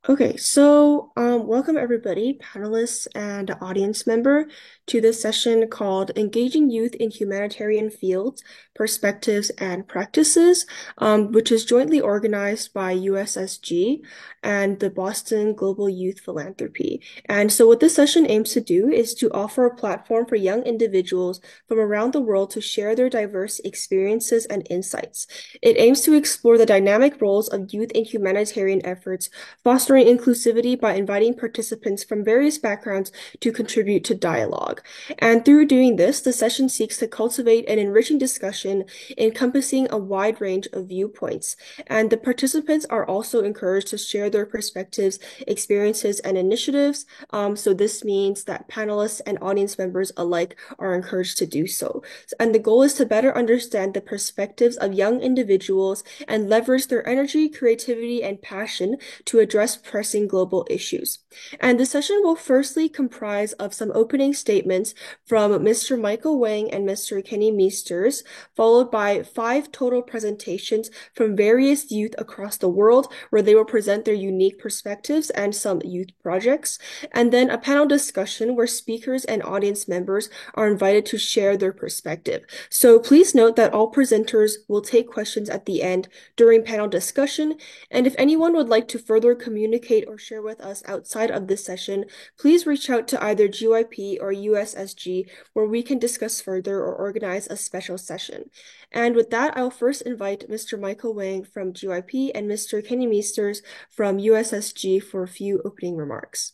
Okay, so welcome everybody, panelists and audience member, to this session called Engaging Youth in Humanitarian Fields, Perspectives and Practices, which is jointly organized by USSG and the Boston Global Youth Philanthropy. And so what this session aims to do is to offer a platform for young individuals from around the world to share their diverse experiences and insights. It aims to explore the dynamic roles of youth in humanitarian efforts, fostering inclusivity by inviting participants from various backgrounds to contribute to dialogue. And through doing this, the session seeks to cultivate an enriching discussion encompassing a wide range of viewpoints. And the participants are also encouraged to share their perspectives, experiences, and initiatives. So this means that panelists and audience members alike are encouraged to do so. And the goal is to better understand the perspectives of young individuals and leverage their energy, creativity, and passion to address pressing global issues. And the session will firstly comprise of some opening statements from Mr. Michael Wang and Mr. Kenny Meisters, followed by 5 total presentations from various youth across the world, where they will present their unique perspectives and some youth projects, and then a panel discussion where speakers and audience members are invited to share their perspective. So please note that all presenters will take questions at the end during panel discussion, and if anyone would like to further communicate or share with us outside of this session, please reach out to either GYP or USSG, where we can discuss further or organize a special session. And with that, I'll first invite Mr. Michael Wang from GYP and Mr. Kenny Meisters from USSG for a few opening remarks.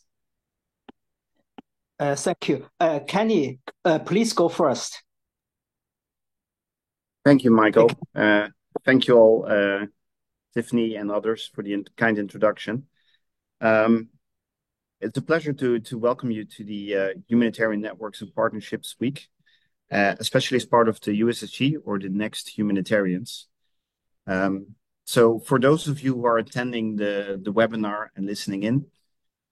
Thank you. Kenny, please go first. Thank you, Michael. Thank you all, Tiffany and others, for the kind introduction. It's a pleasure to welcome you to the Humanitarian Networks and Partnerships Week, especially as part of the USSG, or the Next Humanitarians. So for those of you who are attending the webinar and listening in,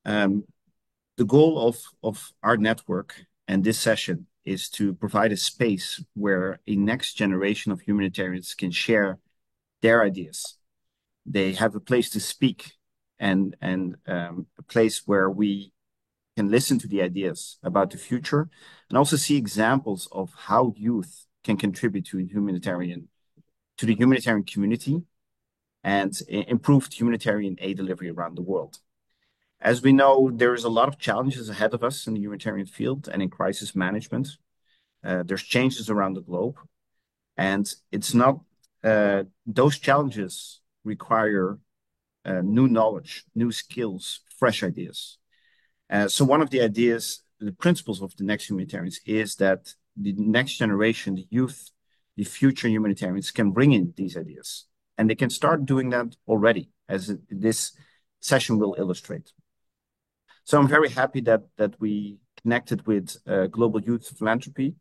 the goal of our network and this session is to provide a space where a next generation of humanitarians can share their ideas. They have a place to speak and a place where we can listen to the ideas about the future and also see examples of how youth can contribute to the humanitarian community and improved humanitarian aid delivery around the world. As we know, there is a lot of challenges ahead of us in the humanitarian field and in crisis management. There's changes around the globe, and it's not those challenges require new knowledge, new skills, fresh ideas. So one of the ideas, the principles of the Next Humanitarians is that the next generation, the youth, the future humanitarians can bring in these ideas, and they can start doing that already, as this session will illustrate. So I'm very happy that we connected with Global Youth Philanthropy,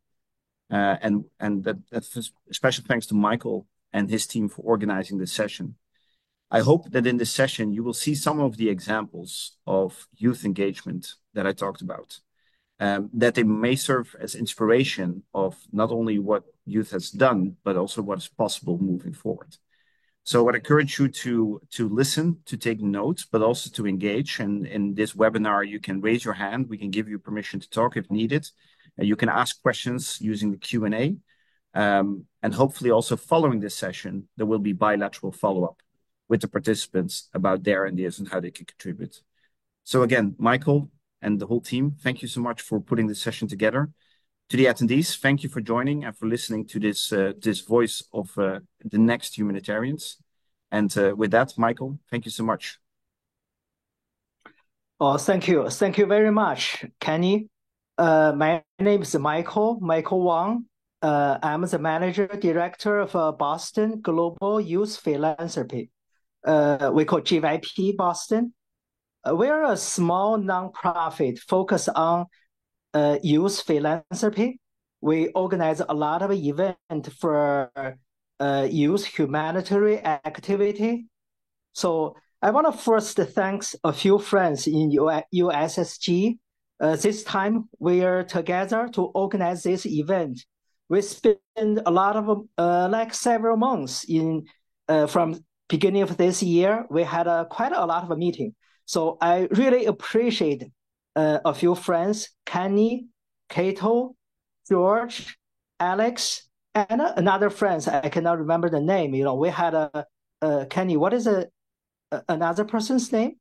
and that special thanks to Michael and his team for organizing this session. I hope that in this session you will see some of the examples of youth engagement that I talked about, that they may serve as inspiration of not only what youth has done, but also what is possible moving forward. So I encourage you to listen, to take notes, but also to engage. And in this webinar, you can raise your hand. We can give you permission to talk if needed. You can ask questions using the Q&A. And hopefully also following this session, there will be bilateral follow-up with the participants about their ideas and how they can contribute. So again, Michael and the whole team, thank you so much for putting this session together. To the attendees, thank you for joining and for listening to this voice of the next humanitarians. And with that, Michael, thank you so much. Oh, thank you. Thank you very much, Kenny. My name is Michael Wang. I'm the manager director of Boston Global Youth Philanthropy. We call GYP Boston. We're a small nonprofit focused on youth philanthropy. We organize a lot of events for youth humanitarian activity. So I want to first thank a few friends in USSG. This time we are together to organize this event. We spend a lot of like several months in from beginning of this year, we had quite a lot of a meeting. So I really appreciate a few friends, Kenny, Cato, George, Alex, and another friends. I cannot remember the name. We had Kenny. What is another person's name?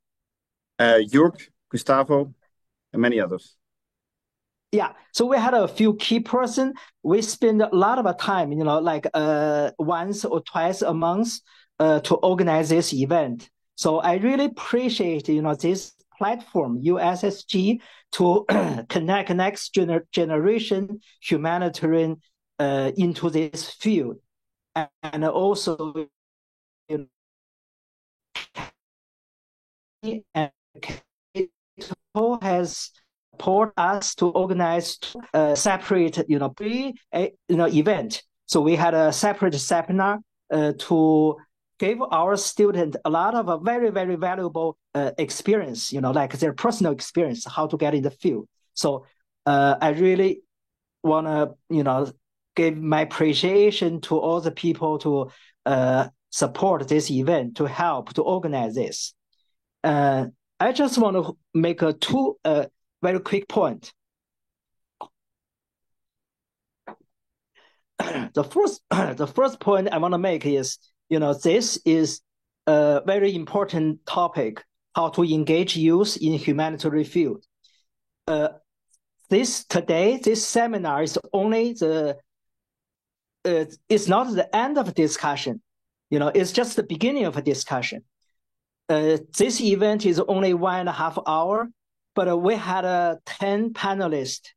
Jörg, Gustavo, and many others. Yeah, so we had a few key person. We spend a lot of time, like once or twice a month to organize this event. So I really appreciate, this platform, USSG, to connect next generation humanitarian into this field. And also, and Cato has support us to organize separate, event. So we had a separate seminar to give our student a lot of a very, very valuable experience, like their personal experience, how to get in the field. So I really want to, give my appreciation to all the people to support this event, to help to organize this. I just want to make two very quick point. The first point I want to make is, this is a very important topic, how to engage youth in humanitarian field. This seminar is only it's not the end of discussion. It's just the beginning of a discussion. This event is only 1.5 hours, but we had 10 panelists.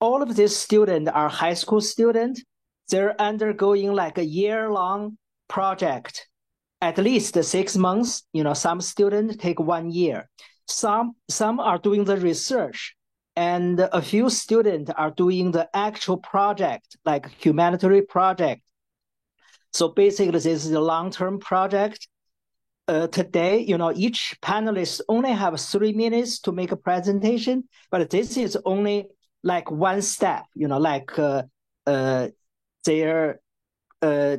All of these students are high school students. They're undergoing like a year-long project, at least 6 months. Some students take 1 year. Some are doing the research, and a few students are doing the actual project, like humanitarian project. So basically, this is a long-term project. Today, each panelist only have 3 minutes to make a presentation, but this is only like one step, their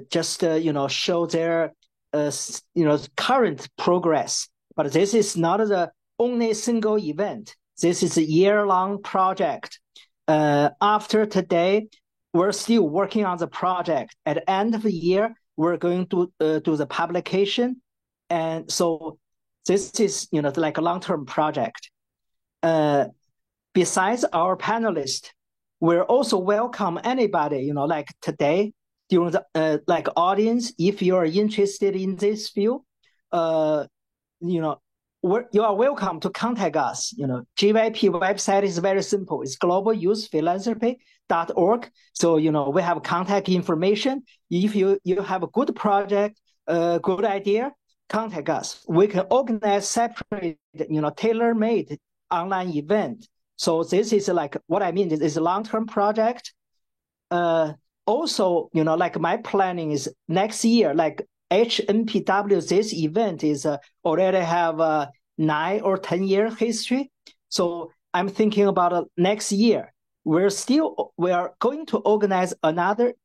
just show their current progress. But this is not the only single event. This is a year-long project. After today, we're still working on the project. At the end of the year, we're going to do the publication. And so this is, like a long-term project. Besides our panelists, we're also welcome anybody, like today, during the like audience, if you are interested in this field, you are welcome to contact us. GYP website is very simple. It's globalyouthphilanthropy.org. So, we have contact information. If you have a good project, good idea, contact us. We can organize separate, tailor-made online event. So this is like what I mean. This is a long-term project. Also, like my planning is next year, like HNPW, this event is already have a 9 or 10 year history. So I'm thinking about next year. We are going to organize another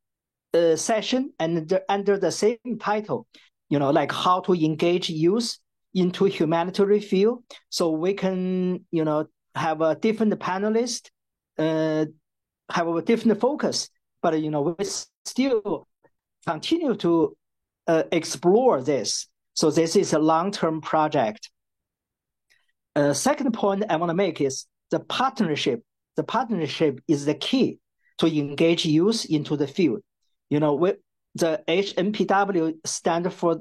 session and under the same title, like how to engage youth into humanitarian field. So we can, have a different panelist, have a different focus, but, we still continue to explore this. So this is a long-term project. Second point I want to make is the partnership. The partnership is the key to engage youth into the field. The HNPW stand for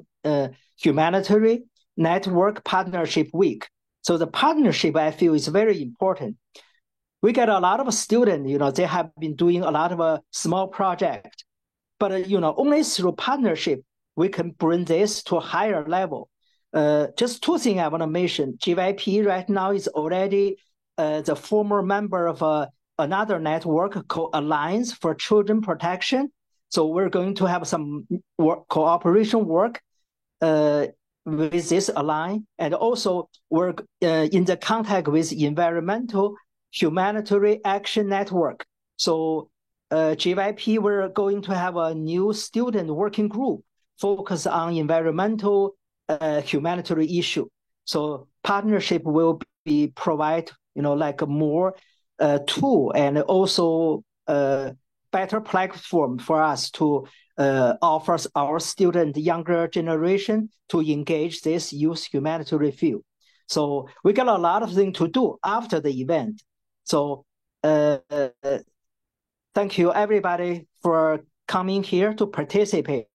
Humanitarian Network Partnership Week. So the partnership, I feel, is very important. We get a lot of students, they have been doing a lot of a small project, but, only through partnership, we can bring this to a higher level. Just two things I want to mention. GYP right now is already the former member of another network called Alliance for Children Protection. So we're going to have some cooperation work with this alliance, and also work in the contact with Environmental Humanitarian Action Network. So GYP, we're going to have a new student working group focused on environmental humanitarian issue. So partnership will be provide, like more tool and also better platform for us to offer our student, younger generation to engage this youth humanitarian field. So we got a lot of things to do after the event. So thank you everybody for coming here to participate.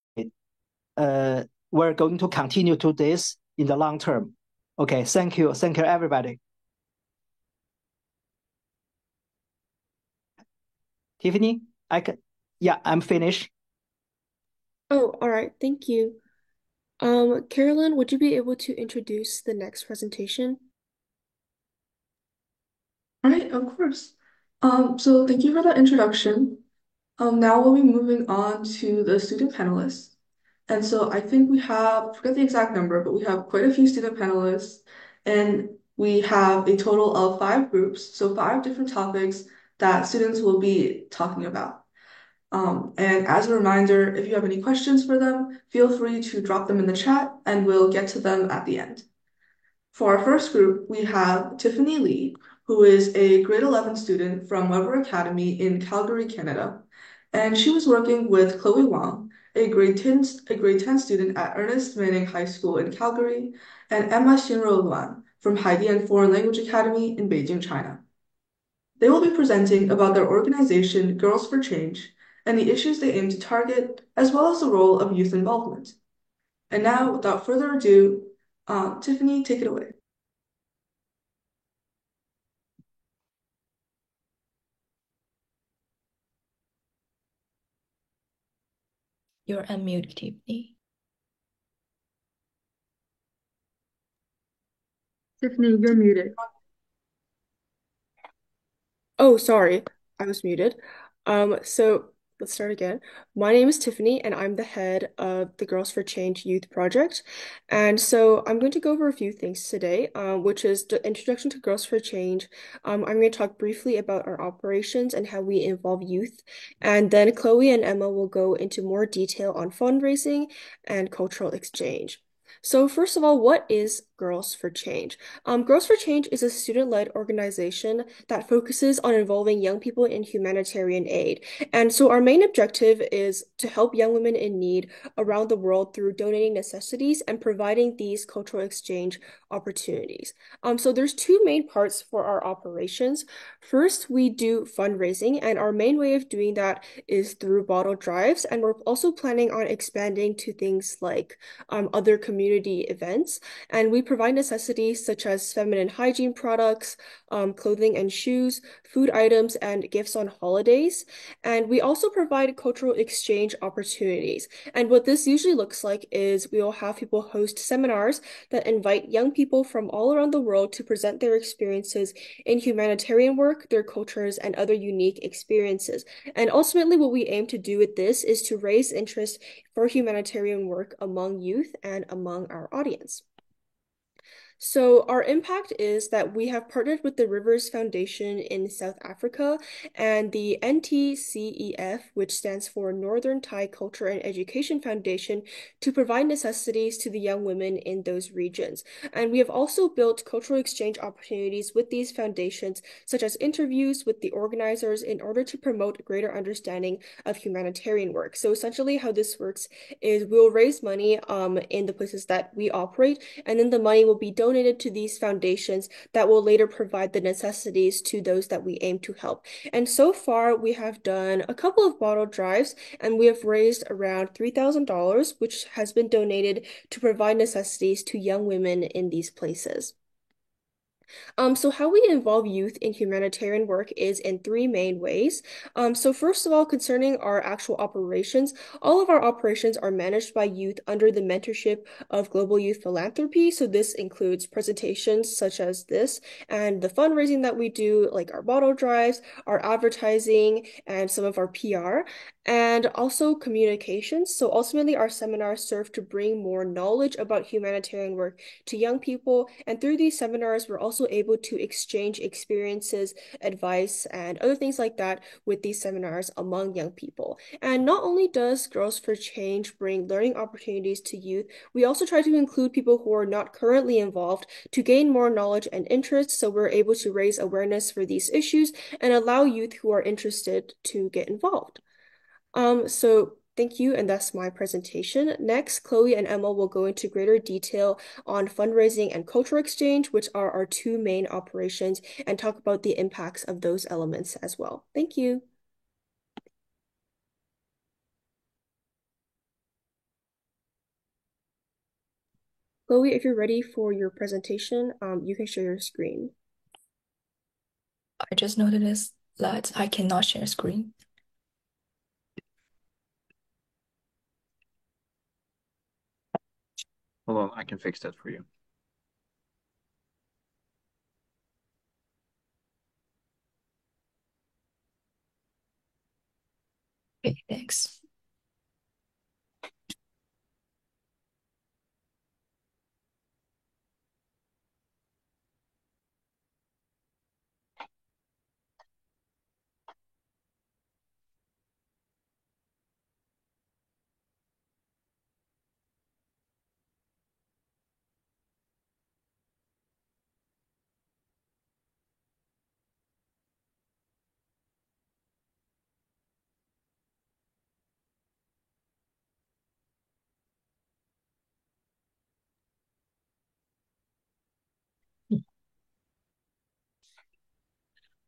We're going to continue to this in the long term. Okay, thank you. Thank you, everybody. Tiffany, yeah, I'm finished. Oh, all right. Thank you. Carolyn, would you be able to introduce the next presentation? All right, of course. So thank you for that introduction. Now we'll be moving on to the student panelists. And so I think we have, forget the exact number, but we have quite a few student panelists, and we have a total of 5 groups, so 5 different topics that students will be talking about. And as a reminder, if you have any questions for them, feel free to drop them in the chat and we'll get to them at the end. For our first group, we have Tiffany Lee, who is a grade 11 student from Weber Academy in Calgary, Canada. And she was working with Chloe Wang, a grade 10 student at Ernest Manning High School in Calgary, and Emma Xinro Luan from Haidian Foreign Language Academy in Beijing, China. They will be presenting about their organization, Girls for Change, and the issues they aim to target, as well as the role of youth involvement. And now, without further ado, Tiffany, take it away. You're unmute, Tiffany. Tiffany, you're muted. Oh, sorry, I was muted. So let's start again. My name is Tiffany, and I'm the head of the Girls for Change Youth Project. And so I'm going to go over a few things today, which is the introduction to Girls for Change. I'm going to talk briefly about our operations and how we involve youth. And then Chloe and Emma will go into more detail on fundraising and cultural exchange. So first of all, what is Girls for Change? Girls for Change is a student-led organization that focuses on involving young people in humanitarian aid. And so our main objective is to help young women in need around the world through donating necessities and providing these cultural exchange opportunities. So there's 2 main parts for our operations. First, we do fundraising, and our main way of doing that is through bottle drives. And we're also planning on expanding to things like other community events. And we provide necessities such as feminine hygiene products, clothing and shoes, food items, and gifts on holidays. And we also provide cultural exchange opportunities. And what this usually looks like is we will have people host seminars that invite young people from all around the world to present their experiences in humanitarian work, their cultures, and other unique experiences. And ultimately, what we aim to do with this is to raise interest for humanitarian work among youth and among our audience. So our impact is that we have partnered with the Rivers Foundation in South Africa and the NTCEF, which stands for Northern Thai Culture and Education Foundation, to provide necessities to the young women in those regions. And we have also built cultural exchange opportunities with these foundations, such as interviews with the organizers in order to promote greater understanding of humanitarian work. So essentially how this works is we'll raise money in the places that we operate, and then the money will be donated to these foundations that will later provide the necessities to those that we aim to help. And so far, we have done a couple of bottle drives, and we have raised around $3,000, which has been donated to provide necessities to young women in these places. So how we involve youth in humanitarian work is in 3 main ways. So first of all, concerning our actual operations, all of our operations are managed by youth under the mentorship of Global Youth Philanthropy. So this includes presentations such as this and the fundraising that we do, like our bottle drives, our advertising, and some of our PR, and also communications. So ultimately, our seminars serve to bring more knowledge about humanitarian work to young people. And through these seminars, we're also also able to exchange experiences, advice, and other things like that with these seminars among young people. And not only does Girls for Change bring learning opportunities to youth, we also try to include people who are not currently involved to gain more knowledge and interest, so we're able to raise awareness for these issues and allow youth who are interested to get involved. So thank you, and that's my presentation. Next, Chloe and Emma will go into greater detail on fundraising and cultural exchange, which are our two main operations, and talk about the impacts of those elements as well. Thank you. Chloe, if you're ready for your presentation, you can share your screen. I just noticed that I cannot share screen. Hold on, I can fix that for you. Okay, thanks.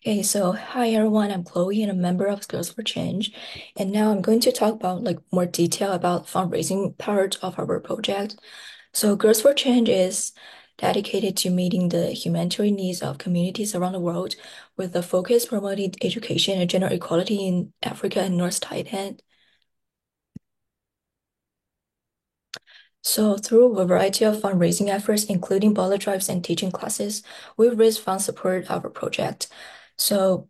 Okay, so hi everyone, I'm Chloe and a member of Girls for Change. And now I'm going to talk about more detail about fundraising part of our project. So Girls for Change is dedicated to meeting the humanitarian needs of communities around the world with a focus promoting education and gender equality in Africa and North Thailand. So through a variety of fundraising efforts, including bullet drives and teaching classes, we've raised funds support our project. So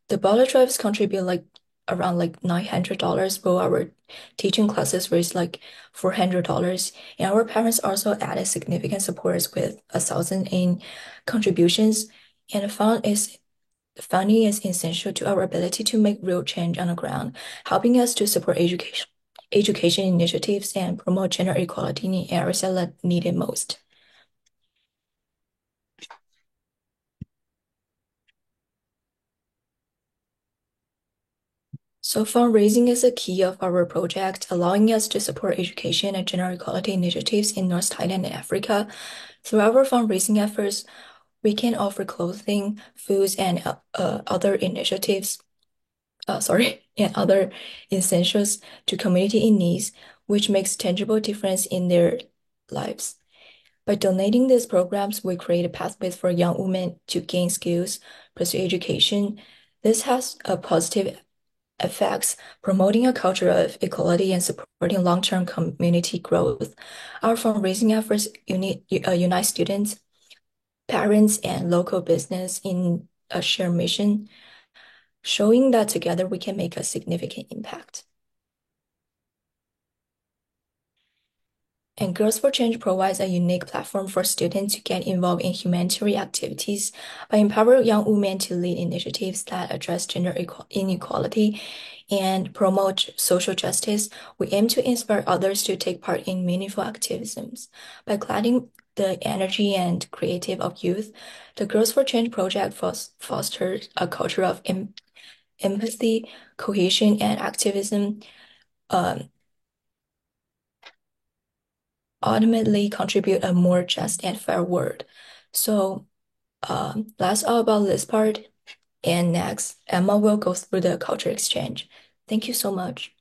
the bullet drives contribute around $900, while our teaching classes raised $400. And our parents also added significant supports with 1,000 in contributions. And funding is essential to our ability to make real change on the ground, helping us to support education initiatives and promote gender equality in areas that need it most. So fundraising is a key of our project, allowing us to support education and gender equality initiatives in North Thailand and Africa. Through our fundraising efforts, we can offer clothing, foods, and other initiatives, and other essentials to community in needs, which makes tangible difference in their lives. By donating these programs, we create a pathway for young women to gain skills, pursue education. This has a positive effects, promoting a culture of equality and supporting long-term community growth. Our fundraising efforts unite students, parents, and local business in a shared mission, showing that together we can make a significant impact. And Girls for Change provides a unique platform for students to get involved in humanitarian activities by empowering young women to lead initiatives that address gender inequality and promote social justice. We aim to inspire others to take part in meaningful activisms. By colliding the energy and creative of youth, the Girls for Change project fosters a culture of empathy, cohesion, and activism. Ultimately contribute a more just and fair world. So that's all about this part. And next, Emma will go through the culture exchange. Thank you so much.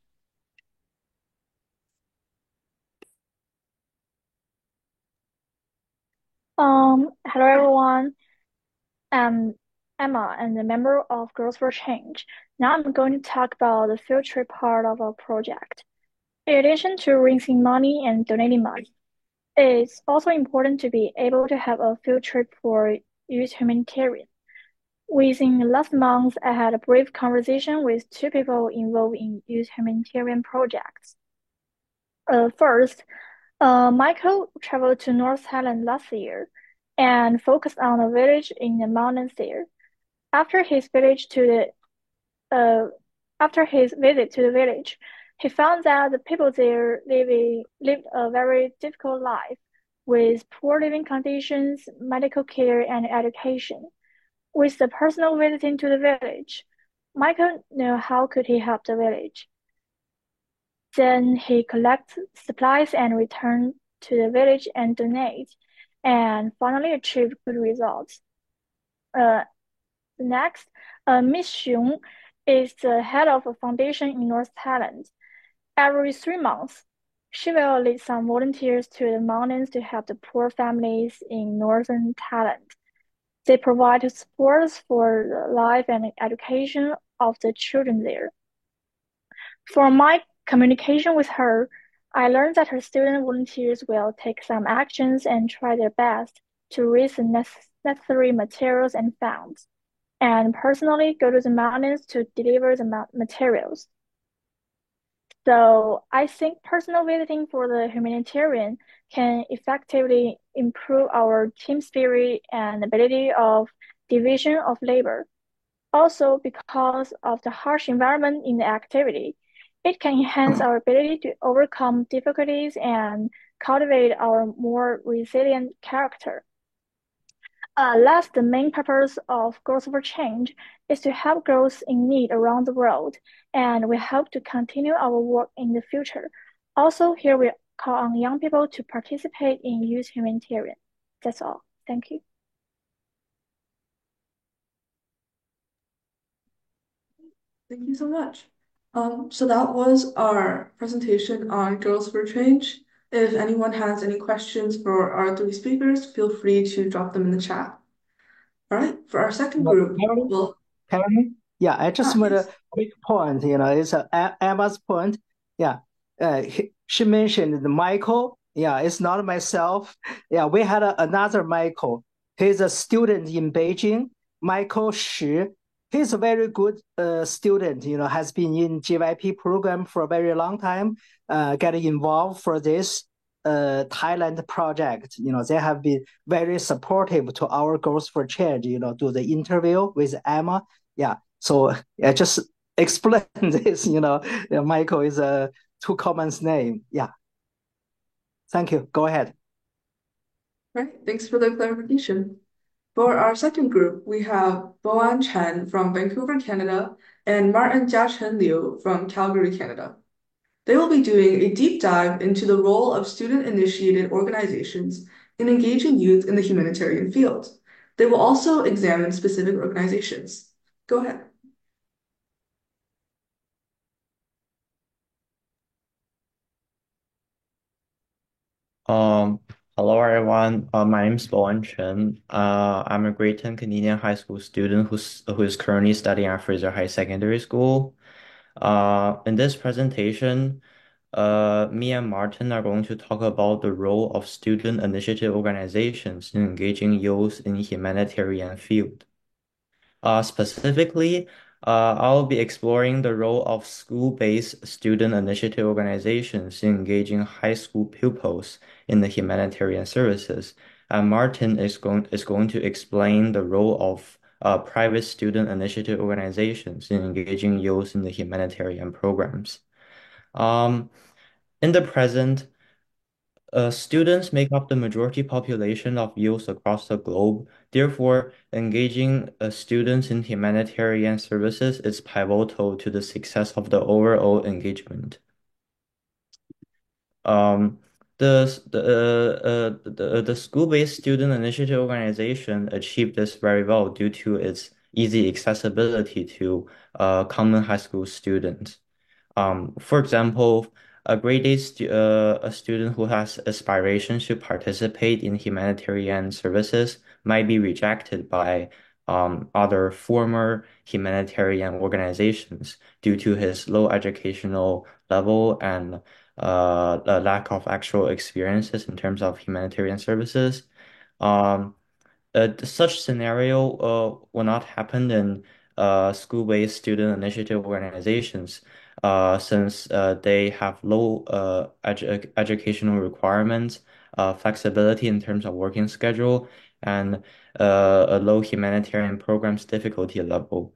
Hello everyone. I'm Emma and a member of Girls for Change. Now I'm going to talk about the field trip part of our project. In addition to raising money and donating money, it's also important to be able to have a field trip for youth humanitarian. Within last month, I had a brief conversation with two people involved in youth humanitarian projects. First, Michael traveled to North Thailand last year and focused on a village in the mountains there. After his village to the After his visit to the village, he found that the people there lived a very difficult life with poor living conditions, medical care, and education. With the personal visiting to the village, Michael knew how could he help the village. Then he collects supplies and return to the village and donate, and finally achieved good results. Uh, Next, Miss Xiong is the head of a foundation in North Thailand. Every 3 months, she will lead some volunteers to the mountains to help the poor families in northern Thailand. They provide support for the life and education of the children there. From my communication with her, I learned that her student volunteers will take some actions and try their best to raise the necessary materials and funds, and personally go to the mountains to deliver the materials. So I think personal visiting for the humanitarian can effectively improve our team spirit and ability of division of labor. Also, because of the harsh environment in the activity, it can enhance our ability to overcome difficulties and cultivate our more resilient character. Last, the main purpose of Girls for Change is to help girls in need around the world, and we hope to continue our work in the future. Also, here we call on young people to participate in youth humanitarian. That's all. Thank you. Thank you so much. So that was our presentation on Girls for Change. If anyone has any questions for our three speakers, feel free to drop them in the chat. All right, for our second group, Karen, Karen, yeah, I just made yes. a quick point, it's Emma's point. Yeah, she mentioned the Michael. Yeah, it's not myself. Yeah, we had another Michael. He's a student in Beijing, Michael Shi. He's a very good student, has been in JYP program for a very long time, getting involved for this Thailand project. They have been very supportive to our Girls for Change, do the interview with Emma. Yeah. So I just explain this, Michael is a too common name. Yeah. Thank you. Go ahead. All right, thanks for the clarification. For our second group, we have Boan Chen from Vancouver, Canada, and Martin Jiachen Liu from Calgary, Canada. They will be doing a deep dive into the role of student-initiated organizations in engaging youth in the humanitarian field. They will also examine specific organizations. Go ahead. Um, Hello everyone. My name is Bowen Chen. I'm a grade 10 Canadian high school student who is currently studying at Fraser High Secondary School. In this presentation, me and Martin are going to talk about the role of student initiative organizations in engaging youth in humanitarian field. Specifically, I'll be exploring the role of school-based student initiative organizations in engaging high school pupils in the humanitarian services. And Martin is going to explain the role of private student initiative organizations in engaging youth in the humanitarian programs. Um, in the present, students make up the majority population of youth across the globe. Therefore, engaging students in humanitarian services is pivotal to the success of the overall engagement. Um, the school-based student initiative organization achieved this very well due to its easy accessibility to common high school students. For example, a student who has aspirations to participate in humanitarian services might be rejected by other former humanitarian organizations due to his low educational level and a lack of actual experiences in terms of humanitarian services. Um, Such scenario will not happen in school-based student initiative organizations since they have low educational requirements, flexibility in terms of working schedule, and a low humanitarian program's difficulty level.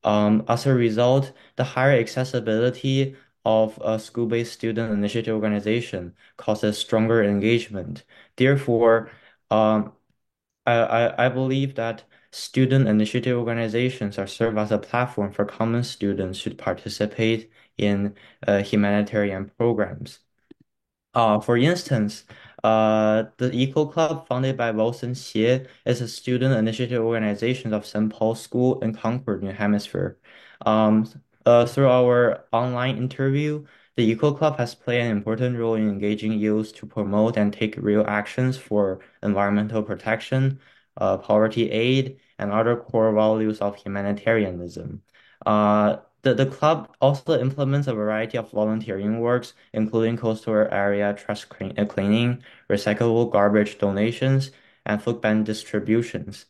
As a result, the higher accessibility of a school-based student initiative organization causes stronger engagement. Therefore, um, I believe that student initiative organizations are serve as a platform for common students to participate in humanitarian programs. For instance, the Eco Club, founded by Wilson Xie, is a student initiative organization of St. Paul's School in Concord, New Hampshire. Um, through our online interview, the Eco Club has played an important role in engaging youth to promote and take real actions for environmental protection, poverty aid, and other core values of humanitarianism. The club also implements a variety of volunteering works, including coastal area cleaning, recyclable garbage donations, and food bank distributions.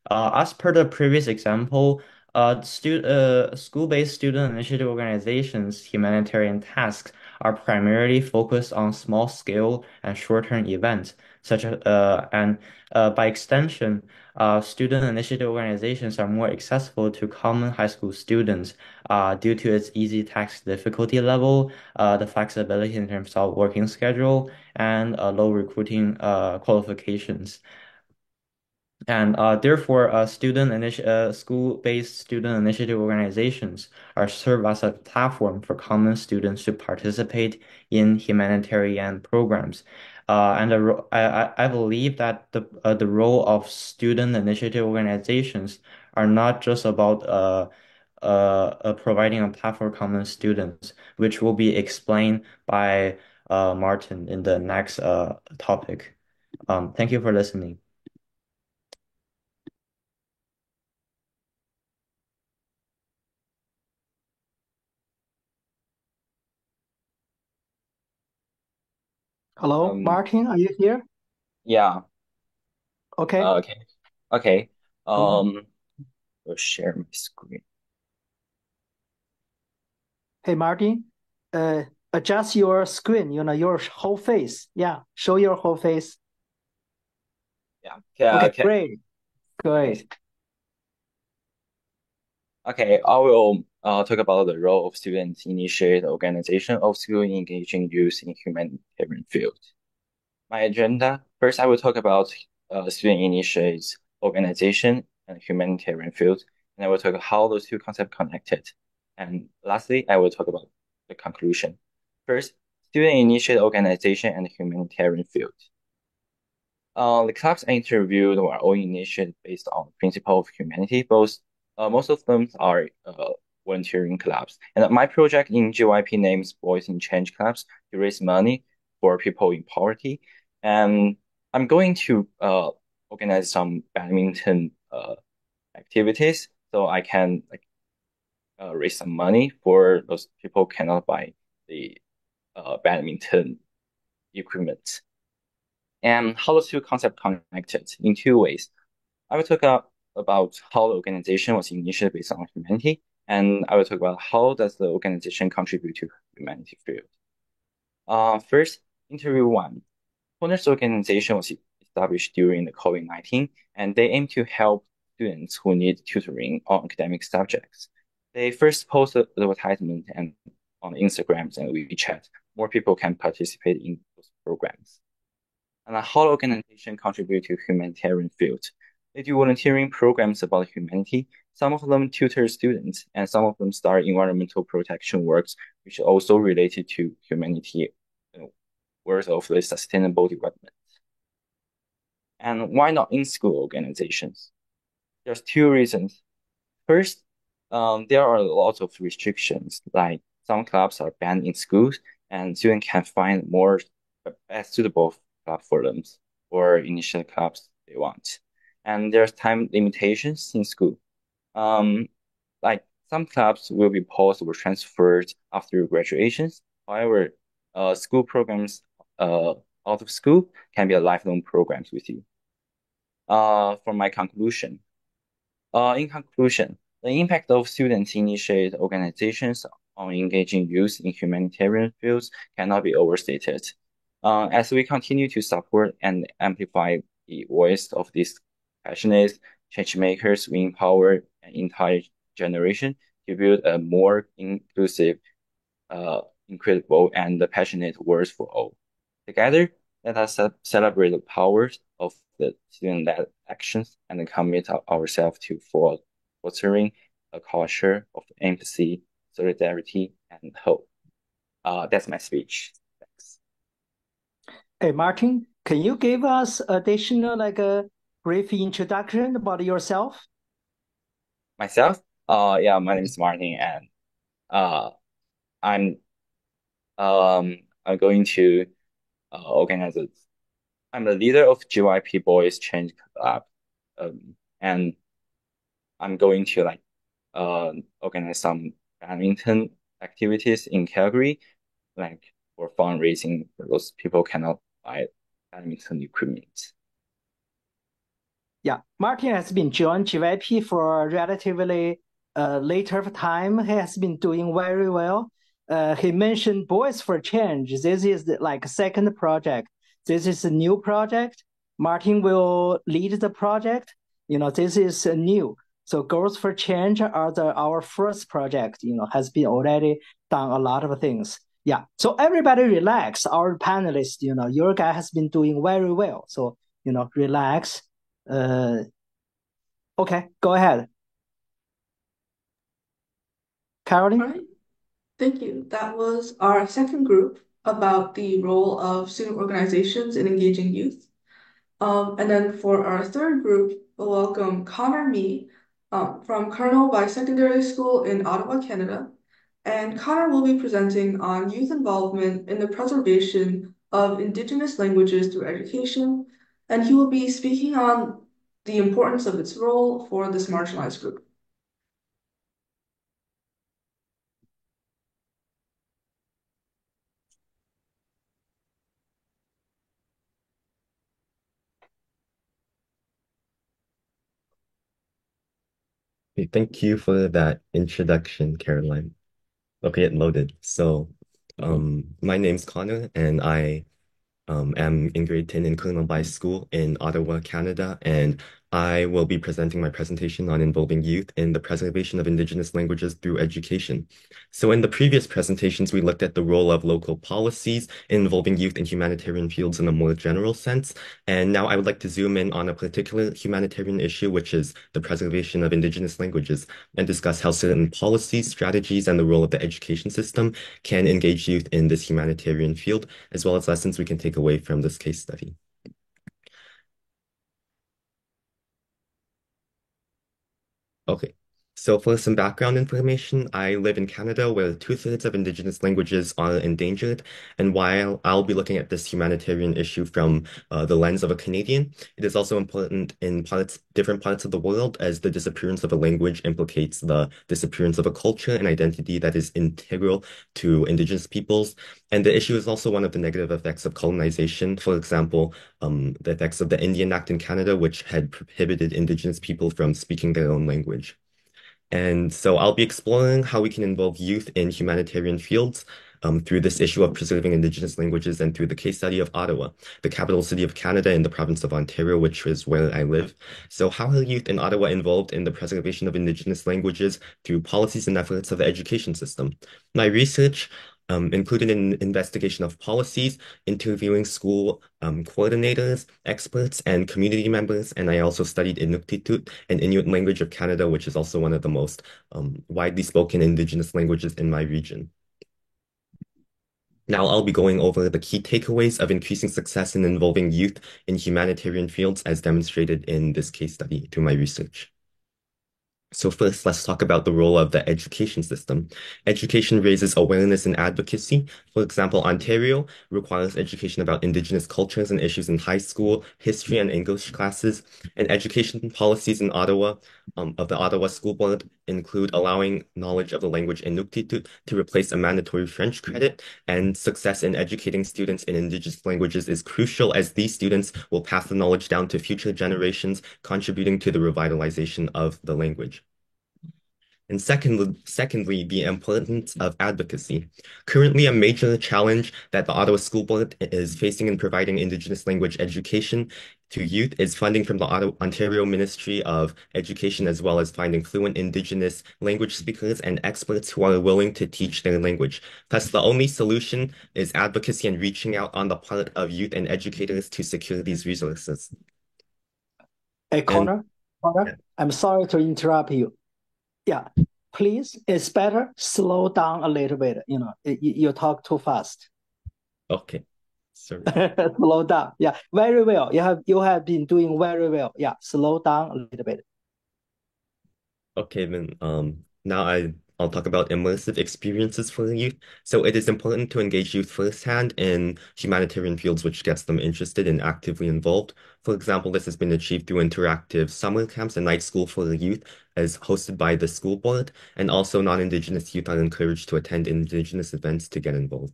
As per the previous example, school-based student initiative organizations' humanitarian tasks are primarily focused on small-scale and short-term events, such as and by extension, student initiative organizations are more accessible to common high school students due to its easy task difficulty level, the flexibility in terms of working schedule, and low recruiting qualifications. And therefore, school-based student initiative organizations are served as a platform for common students to participate in humanitarian programs. I believe that the role of student initiative organizations are not just about providing a platform for common students, which will be explained by Martin in the next topic. Thank you for listening. Hello, Martin, are you here? Yeah. Okay. Okay. Go We'll share my screen. Hey, Martin, adjust your screen, your whole face. Yeah, show your whole face. Yeah. Okay, great. Okay, I will talk about the role of student-initiated organization of school engaging youth in humanitarian field. My agenda, first I will talk about student-initiated organization and humanitarian field, and I will talk how those two concepts connected. And lastly, I will talk about the conclusion. First, student-initiated organization and humanitarian field. The clubs I interviewed were all initiated based on the principle of humanity. Most of them are volunteering clubs. And my project in GYP names Boys in Change Clubs to raise money for people in poverty. And I'm going to organize some badminton activities so I can raise some money for those people who cannot buy the badminton equipment. And how the two concepts connected in two ways. I will talk about how the organization was initiated based on humanity, and I will talk about how does the organization contribute to humanity field. First, interview one. Corners organization was established during the COVID-19, and they aim to help students who need tutoring on academic subjects. They first posted advertisement and on Instagrams and WeChat. More people can participate in those programs. And how the organization contribute to humanitarian field. They do volunteering programs about humanity. Some of them tutor students, and some of them start environmental protection works, which are also related to humanity works of the sustainable development. And why not in-school organizations? There's two reasons. First, there are lots of restrictions, like some clubs are banned in schools, and students can find more best suitable club for them or initial clubs they want. And there's time limitations in school. Like some clubs will be paused or transferred after graduations. However, school programs out of school can be a lifelong programs with you. For my conclusion. In conclusion, the impact of student-initiated organizations on engaging youth in humanitarian fields cannot be overstated. As we continue to support and amplify the voice of these passionate change makers we empower an entire generation to build a more inclusive, incredible, and passionate world for all. Together, let us celebrate the powers of the student-led actions and commit ourselves to fostering a culture of empathy, solidarity, and hope. That's my speech. Thanks. Hey, Martin, can you give us additional like a brief introduction about yourself? Myself? Yeah, my name is Martin, and I'm I'm going to organize it. I'm the leader of GYP Boys Change Club, and I'm going to like organize some badminton activities in Calgary, like for fundraising for those people cannot buy badminton equipment. Yeah, Martin has been joined GYP for a relatively later of time. He has been doing very well. He mentioned Boys for Change. This is like second project. This is a new project. Martin will lead the project. This is new. So Girls for Change are our first project. Has been already done a lot of things. Yeah. So everybody relax. Our panelists, your guy has been doing very well. So relax. Okay, go ahead. Caroline? All right, thank you. That was our second group about the role of student organizations in engaging youth. And then for our third group, we'll welcome Connor Mee from Cardinal Secondary School in Ottawa, Canada. And Connor will be presenting on youth involvement in the preservation of Indigenous languages through education, and he will be speaking on the importance of its role for this marginalized group. Okay, thank you for that introduction, Caroline. Okay, it loaded. So, my name's Connor, and I am in grade 10 in Cleveland School in Ottawa, Canada, and I will be presenting my presentation on involving youth in the preservation of Indigenous languages through education. So in the previous presentations, we looked at the role of local policies involving youth in humanitarian fields in a more general sense. And now I would like to zoom in on a particular humanitarian issue, which is the preservation of Indigenous languages, and discuss how certain policies, strategies, and the role of the education system can engage youth in this humanitarian field, as well as lessons we can take away from this case study. Okay, so for some background information, I live in Canada where 2/3 of Indigenous languages are endangered. And while I'll be looking at this humanitarian issue from the lens of a Canadian, it is also important in different parts of the world, as the disappearance of a language implicates the disappearance of a culture and identity that is integral to Indigenous peoples. And the issue is also one of the negative effects of colonization. For example, the effects of the Indian Act in Canada, which had prohibited Indigenous people from speaking their own language. And so I'll be exploring how we can involve youth in humanitarian fields through this issue of preserving Indigenous languages and through the case study of Ottawa, the capital city of Canada in the province of Ontario, which is where I live. So how are youth in Ottawa involved in the preservation of Indigenous languages through policies and efforts of the education system? My research included an investigation of policies, interviewing school coordinators, experts, and community members. And I also studied Inuktitut, an Inuit language of Canada, which is also one of the most widely spoken Indigenous languages in my region. Now I'll be going over the key takeaways of increasing success in involving youth in humanitarian fields as demonstrated in this case study through my research. So first, let's talk about the role of the education system. Education raises awareness and advocacy. For example, Ontario requires education about Indigenous cultures and issues in high school, history and English classes. And education policies in Ottawa, of the Ottawa School Board, include allowing knowledge of the language Inuktitut to replace a mandatory French credit. And success in educating students in Indigenous languages is crucial, as these students will pass the knowledge down to future generations, contributing to the revitalization of the language. And secondly, the importance of advocacy. Currently, a major challenge that the Ottawa School Board is facing in providing Indigenous language education to youth is funding from the Ontario Ministry of Education, as well as finding fluent Indigenous language speakers and experts who are willing to teach their language. Thus, the only solution is advocacy and reaching out on the part of youth and educators to secure these resources. Hey, Connor, I'm sorry to interrupt you. Yeah, please, it's better slow down a little bit. You talk too fast. Okay, sorry. Slow down. Yeah, very well. You have been doing very well. Yeah, slow down a little bit. Okay, then now I'll talk about immersive experiences for the youth. So it is important to engage youth firsthand in humanitarian fields, which gets them interested and actively involved. For example, this has been achieved through interactive summer camps and night school for the youth as hosted by the school board, and also non-Indigenous youth are encouraged to attend Indigenous events to get involved.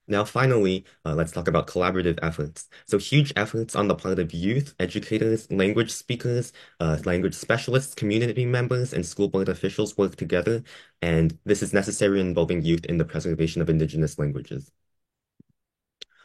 Now, finally, let's talk about collaborative efforts. So huge efforts on the part of youth, educators, language speakers, language specialists, community members, and school board officials work together, and this is necessary involving youth in the preservation of Indigenous languages.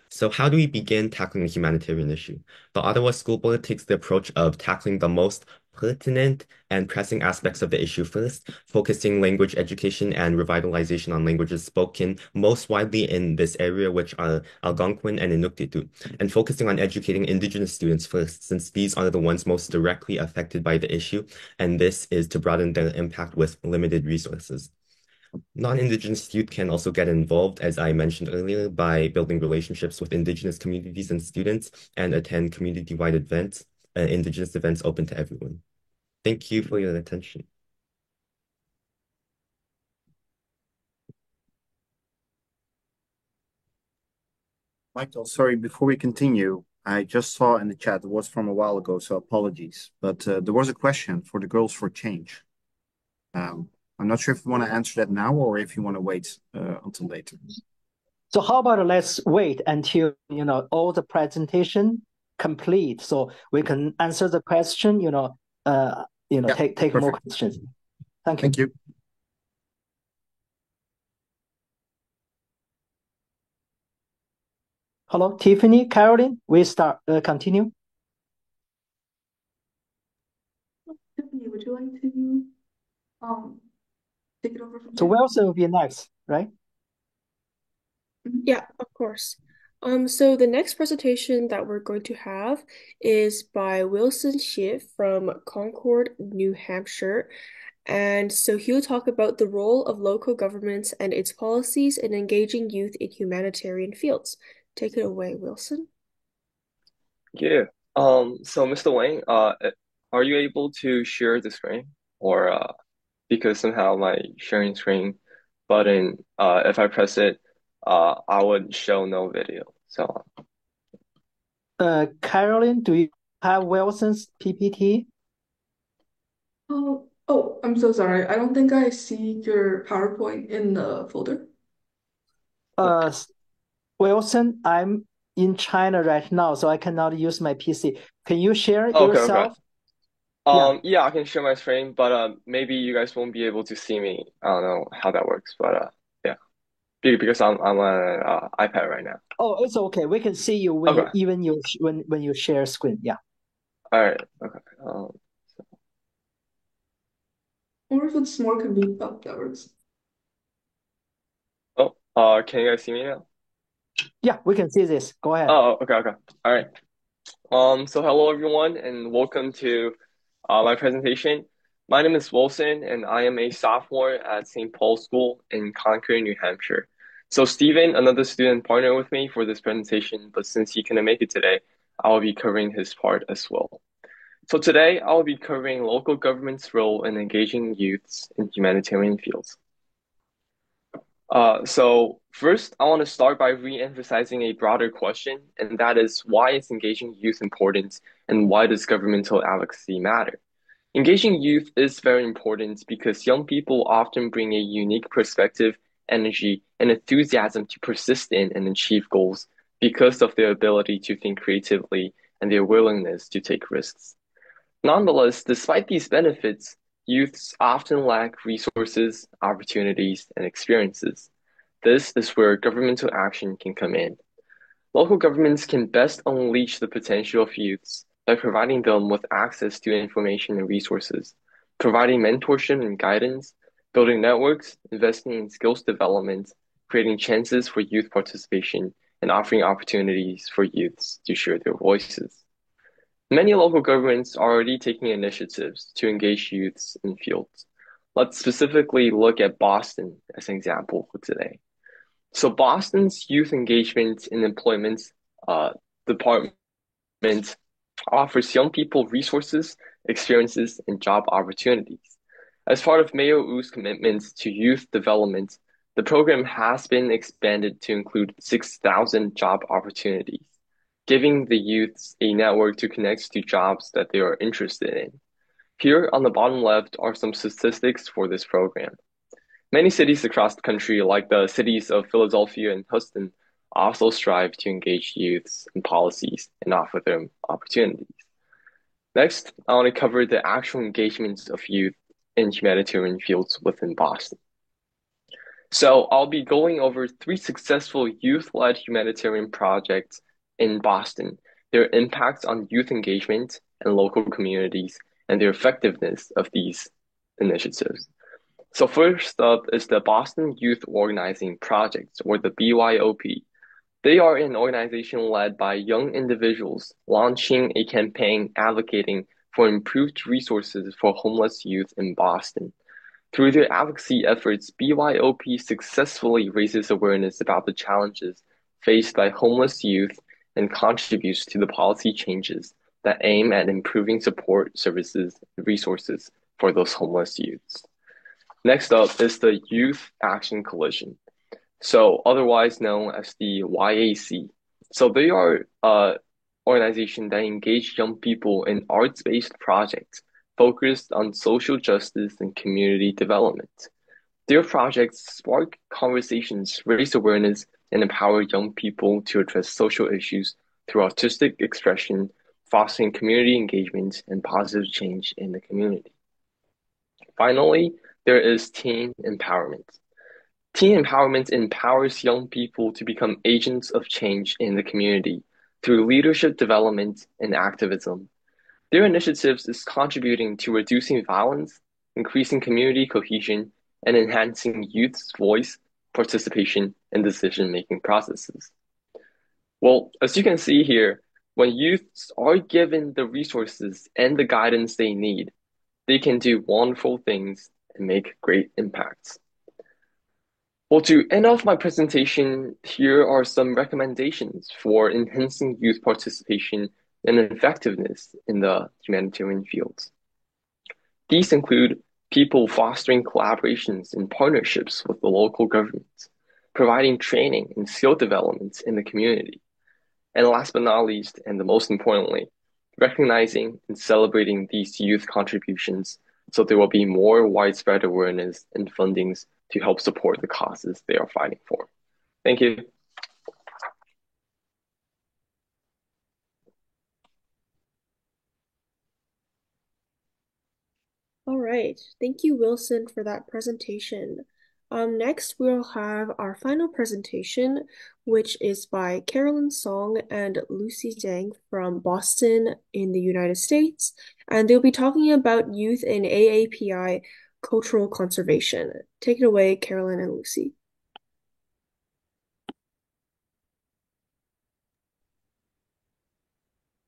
So how do we begin tackling a humanitarian issue? The Ottawa School Board takes the approach of tackling the most pertinent and pressing aspects of the issue first, focusing language education and revitalization on languages spoken most widely in this area, which are Algonquin and Inuktitut, and focusing on educating Indigenous students first, since these are the ones most directly affected by the issue, and this is to broaden their impact with limited resources. Non-Indigenous youth can also get involved, as I mentioned earlier, by building relationships with Indigenous communities and students and attend community-wide events, Indigenous events open to everyone. Thank you for your attention. Michael, sorry, before we continue, I just saw in the chat, it was from a while ago, so apologies, but there was a question for the Girls for Change. I'm not sure if you want to answer that now or if you want to wait until later. So how about let's wait until all the presentation complete, so we can answer the question. Take perfect. more questions. Thank you. Thank you. Hello, Tiffany, Caroline. We continue. Tiffany, would you like to take it over from So here? Wilson will be next, right? Yeah, of course. So the next presentation that we're going to have is by Wilson Schiff from Concord, New Hampshire. And so he'll talk about the role of local governments and its policies in engaging youth in humanitarian fields. Take it away, Wilson. Yeah. So Mr. Wang, are you able to share the screen or because somehow my sharing screen button, if I press it, I would show no video. So Caroline, do you have Wilson's PPT? Oh, I'm so sorry. I don't think I see your PowerPoint in the folder. Wilson, I'm in China right now, so I cannot use my PC. Can you share Okay, yourself? Yeah, I can share my screen, but maybe you guys won't be able to see me. I don't know how that works, but yeah, because I'm on an iPad right now. Oh, it's okay. We can see you when when you share screen. Yeah. All right. Okay. Or if it's more convenient, that works. Can you guys see me now? Yeah, we can see this. Go ahead. Oh, okay. All right. So hello everyone and welcome to my presentation. My name is Wilson and I am a sophomore at St. Paul's School in Concord, New Hampshire. So Stephen, another student, partnered with me for this presentation, but since he couldn't make it today, I will be covering his part as well. So today I will be covering local government's role in engaging youths in humanitarian fields. So first, I want to start by re-emphasizing a broader question, and that is why is engaging youth important and why does governmental advocacy matter? Engaging youth is very important because young people often bring a unique perspective, energy, and enthusiasm to persist in and achieve goals because of their ability to think creatively and their willingness to take risks. Nonetheless, despite these benefits, youths often lack resources, opportunities, and experiences. This is where governmental action can come in. Local governments can best unleash the potential of youths by providing them with access to information and resources, providing mentorship and guidance, building networks, investing in skills development, creating chances for youth participation, and offering opportunities for youths to share their voices. Many local governments are already taking initiatives to engage youths in fields. Let's specifically look at Boston as an example for today. So Boston's Youth Engagement and Employment Department offers young people resources, experiences, and job opportunities. As part of Mayor Wu's commitment to youth development, the program has been expanded to include 6,000 job opportunities, giving the youths a network to connect to jobs that they are interested in. Here on the bottom left are some statistics for this program. Many cities across the country, like the cities of Philadelphia and Houston, also strive to engage youths in policies and offer them opportunities. Next, I want to cover the actual engagements of youth in humanitarian fields within Boston. So I'll be going over 3 successful youth-led humanitarian projects in Boston, their impact on youth engagement and local communities, and the effectiveness of these initiatives. So first up is the Boston Youth Organizing Project, or the BYOP. They are an organization led by young individuals launching a campaign advocating for improved resources for homeless youth in Boston. Through their advocacy efforts, BYOP successfully raises awareness about the challenges faced by homeless youth and contributes to the policy changes that aim at improving support services and resources for those homeless youths. Next up is the Youth Action Coalition, so otherwise known as the YAC. So they are an organization that engage young people in arts-based projects focused on social justice and community development. Their projects spark conversations, raise awareness, and empower young people to address social issues through artistic expression, fostering community engagement and positive change in the community. Finally, there is teen empowerment. Teen empowerment empowers young people to become agents of change in the community through leadership development and activism. Their initiatives is contributing to reducing violence, increasing community cohesion, and enhancing youth's voice, participation, and decision-making processes. Well, as you can see here, when youths are given the resources and the guidance they need, they can do wonderful things and make great impacts. Well, to end off my presentation, here are some recommendations for enhancing youth participation and effectiveness in the humanitarian fields. These include people fostering collaborations and partnerships with the local governments, providing training and skill development in the community, and last but not least, and the most importantly, recognizing and celebrating these youth contributions so there will be more widespread awareness and fundings to help support the causes they are fighting for. Thank you. All right. Thank you, Wilson, for that presentation. Next, we'll have our final presentation, which is by Carolyn Song and Lucy Zhang from Boston in the United States, and they'll be talking about youth in AAPI cultural conservation. Take it away, Carolyn and Lucy.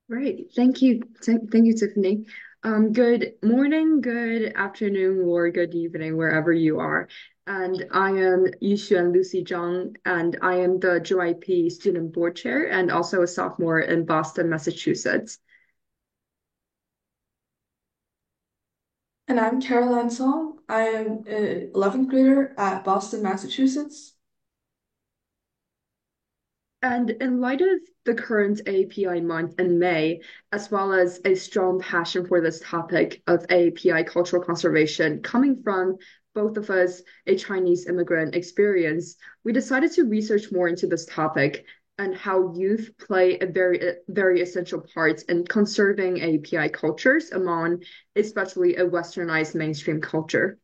Right. Thank you. Thank you, Tiffany. Good morning, good afternoon, or good evening, wherever you are. And I am Yushuan Lucy Zhang, and I am the JYP Student Board Chair and also a sophomore in Boston, Massachusetts. And I'm Caroline Song. I am an 11th grader at Boston, Massachusetts. And in light of the current API month in May, as well as a strong passion for this topic of API cultural conservation coming from both of us a Chinese immigrant experience, we decided to research more into this topic and how youth play a very essential part in conserving API cultures among especially a westernized mainstream culture.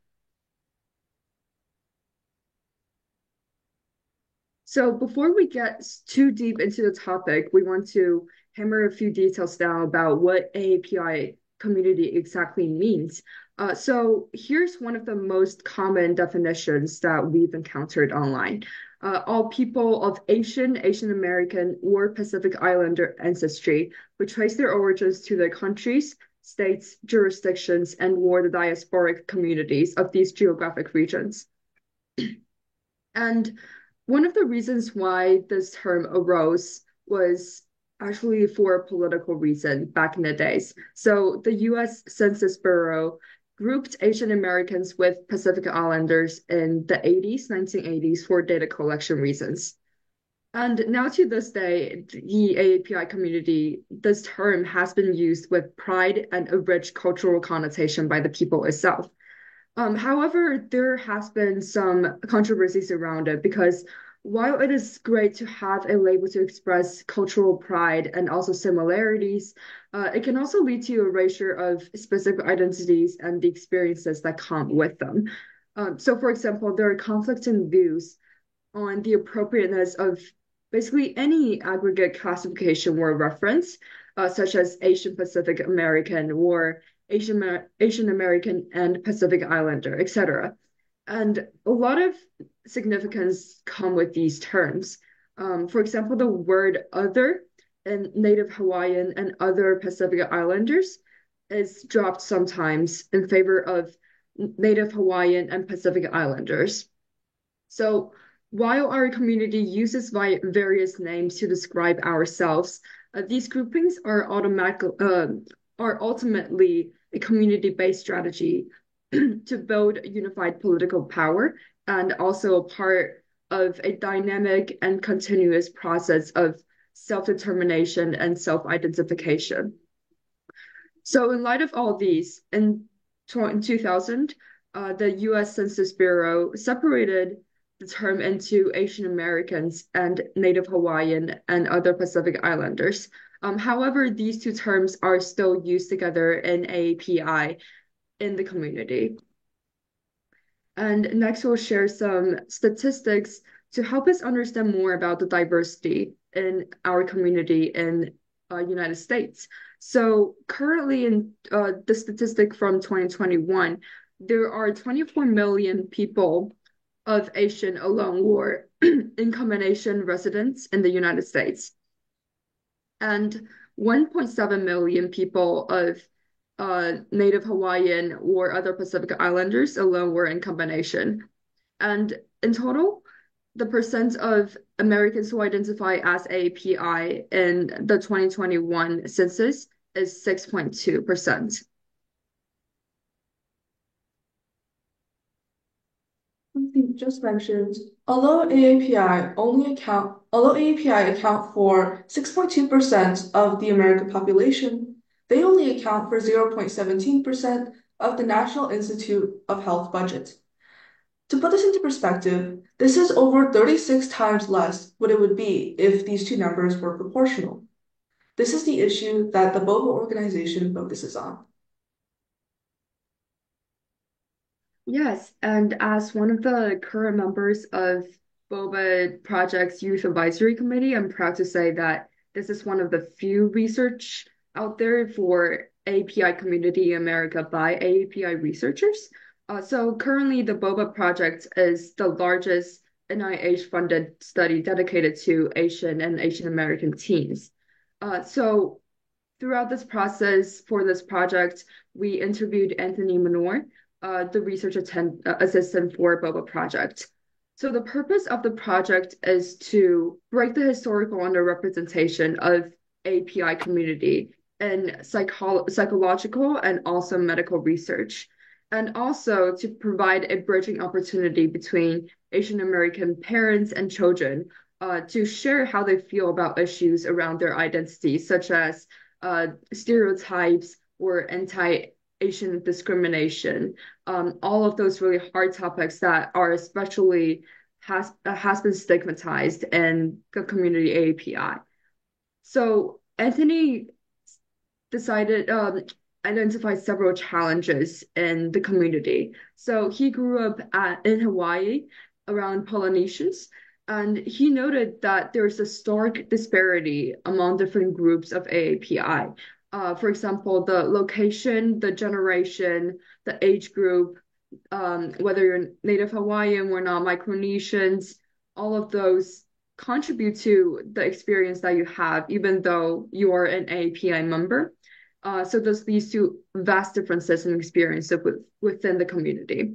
So before we get too deep into the topic, we want to hammer a few details down about what API community exactly means. So here's one of the most common definitions that we've encountered online. All people of Asian American, or Pacific Islander ancestry who trace their origins to their countries, states, jurisdictions, and or the diasporic communities of these geographic regions. And one of the reasons why this term arose was actually for a political reason back in the days. So the US Census Bureau grouped Asian Americans with Pacific Islanders in the 1980s for data collection reasons. And now to this day, the AAPI community, this term has been used with pride and a rich cultural connotation by the people itself. However, there has been some controversies around it because while it is great to have a label to express cultural pride and also similarities, it can also lead to erasure of specific identities and the experiences that come with them. So, for example, there are conflicting views on the appropriateness of basically any aggregate classification or reference, such as Asian Pacific American or Asian American and Pacific Islander, etc. And a lot of significance come with these terms. For example, the word other in Native Hawaiian and other Pacific Islanders is dropped sometimes in favor of Native Hawaiian and Pacific Islanders. So while our community uses various names to describe ourselves, these groupings are ultimately a community-based strategy to build unified political power and also a part of a dynamic and continuous process of self-determination and self-identification. So in light of all these, in 2000, the US Census Bureau separated the term into Asian Americans and Native Hawaiian and other Pacific Islanders. However, these two terms are still used together in AAPI in the community. And next, we'll share some statistics to help us understand more about the diversity in our community in United States. So currently in the statistic from 2021, there are 24 million people of Asian alone or in combination residents in the United States, and 1.7 million people of Native Hawaiian or other Pacific Islanders alone were in combination. And in total, the percent of Americans who identify as API in the 2021 census is 6.2%. Just mentioned, although AAPI account for 6.2% of the American population, they only account for 0.17% of the National Institute of Health budget. To put this into perspective, this is over 36 times less what it would be if these two numbers were proportional. This is the issue that the BOBA organization focuses on. Yes, and as one of the current members of BOBA Project's Youth Advisory Committee, I'm proud to say that this is one of the few research out there for API community in America by AAPI researchers. So currently, the BOBA Project is the largest NIH-funded study dedicated to Asian and Asian American teens. So throughout this process for this project, we interviewed Anthony Menor, the research assistant for BOBA Project. So the purpose of the project is to break the historical underrepresentation of API community in psychological and also medical research, and also to provide a bridging opportunity between Asian American parents and children to share how they feel about issues around their identity, such as stereotypes or anti-Asian discrimination, all of those really hard topics that are especially has been stigmatized in the community AAPI. So Anthony decided identified several challenges in the community. So he grew up in Hawaii around Polynesians, and he noted that there's a stark disparity among different groups of AAPI. For example, the location, the generation, the age group, whether you're Native Hawaiian or not Micronesians, all of those contribute to the experience that you have, even though you are an API member. So this leads to vast differences in experience within the community.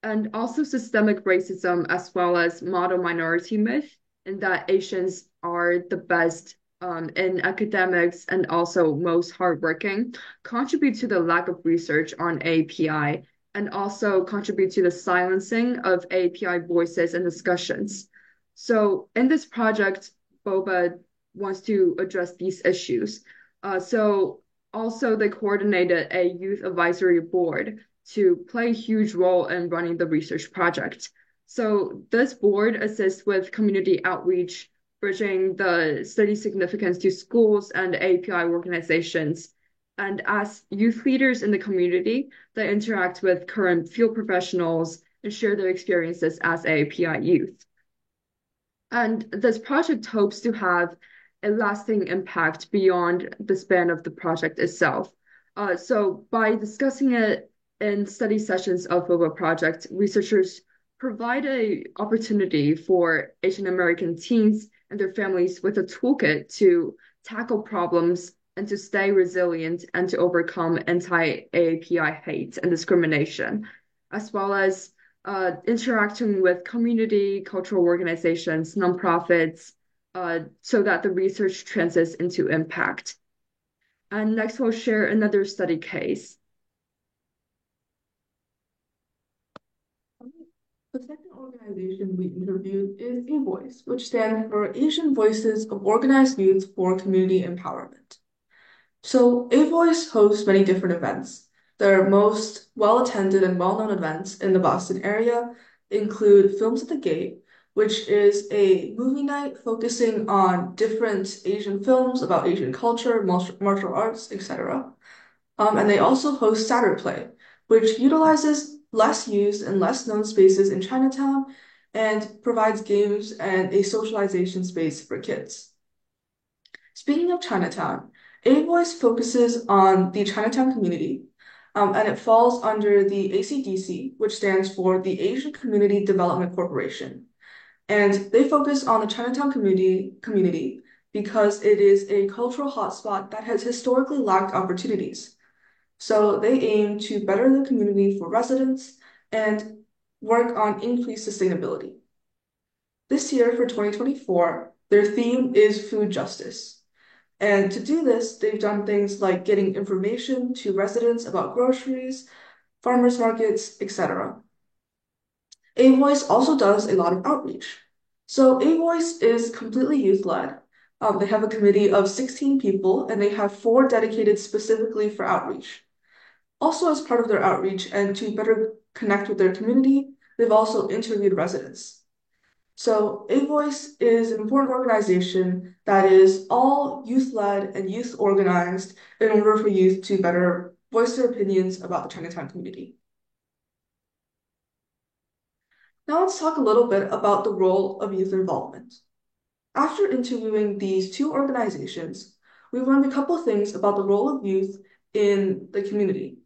And also systemic racism as well as model minority myth, in that Asians are the best in academics and also most hardworking, contribute to the lack of research on API and also contribute to the silencing of API voices and discussions. So in this project, Boba wants to address these issues. So also they coordinated a youth advisory board to play a huge role in running the research project. So this board assists with community outreach, bridging the study significance to schools and API organizations. And as youth leaders in the community, they interact with current field professionals and share their experiences as API youth. And this project hopes to have a lasting impact beyond the span of the project itself. So by discussing it in study sessions of the project, researchers provide an opportunity for Asian American teens and their families with a toolkit to tackle problems and to stay resilient and to overcome anti-AAPI hate and discrimination, as well as interacting with community, cultural organizations, nonprofits, so that the research translates into impact. And next, we'll share another study case. The second organization we interviewed is AVoice, which stands for Asian Voices of Organized Youth for Community Empowerment. So AVoice hosts many different events. Their most well-attended and well-known events in the Boston area include Films at the Gate, which is a movie night focusing on different Asian films about Asian culture, martial arts, etc. And they also host Saturday Play, which utilizes less used and less known spaces in Chinatown and provides games and a socialization space for kids. Speaking of Chinatown, AVoice focuses on the Chinatown community, and it falls under the ACDC, which stands for the Asian Community Development Corporation. And they focus on the Chinatown community because it is a cultural hotspot that has historically lacked opportunities. So they aim to better the community for residents and work on increased sustainability. This year for 2024, their theme is food justice. And to do this, they've done things like getting information to residents about groceries, farmers markets, etc. AVoice also does a lot of outreach. So AVoice is completely youth-led. They have a committee of 16 people, and they have 4 dedicated specifically for outreach. Also, as part of their outreach and to better connect with their community, they've also interviewed residents. So AVoice is an important organization that is all youth-led and youth-organized in order for youth to better voice their opinions about the Chinatown community. Now let's talk a little bit about the role of youth involvement. After interviewing these 2 organizations, we learned a couple things about the role of youth in the community.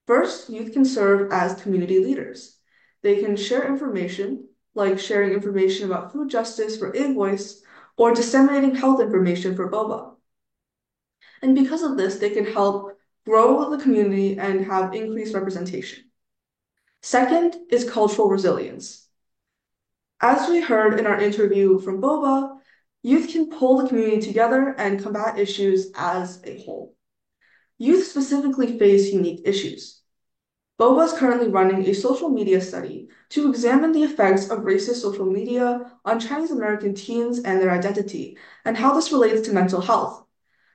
First, youth can serve as community leaders. They can share information, like sharing information about food justice for AVoice or disseminating health information for Boba. And because of this, they can help grow the community and have increased representation. Second is cultural resilience. As we heard in our interview from Boba, youth can pull the community together and combat issues as a whole. Youth specifically face unique issues. Boba is currently running a social media study to examine the effects of racist social media on Chinese American teens and their identity, and how this relates to mental health.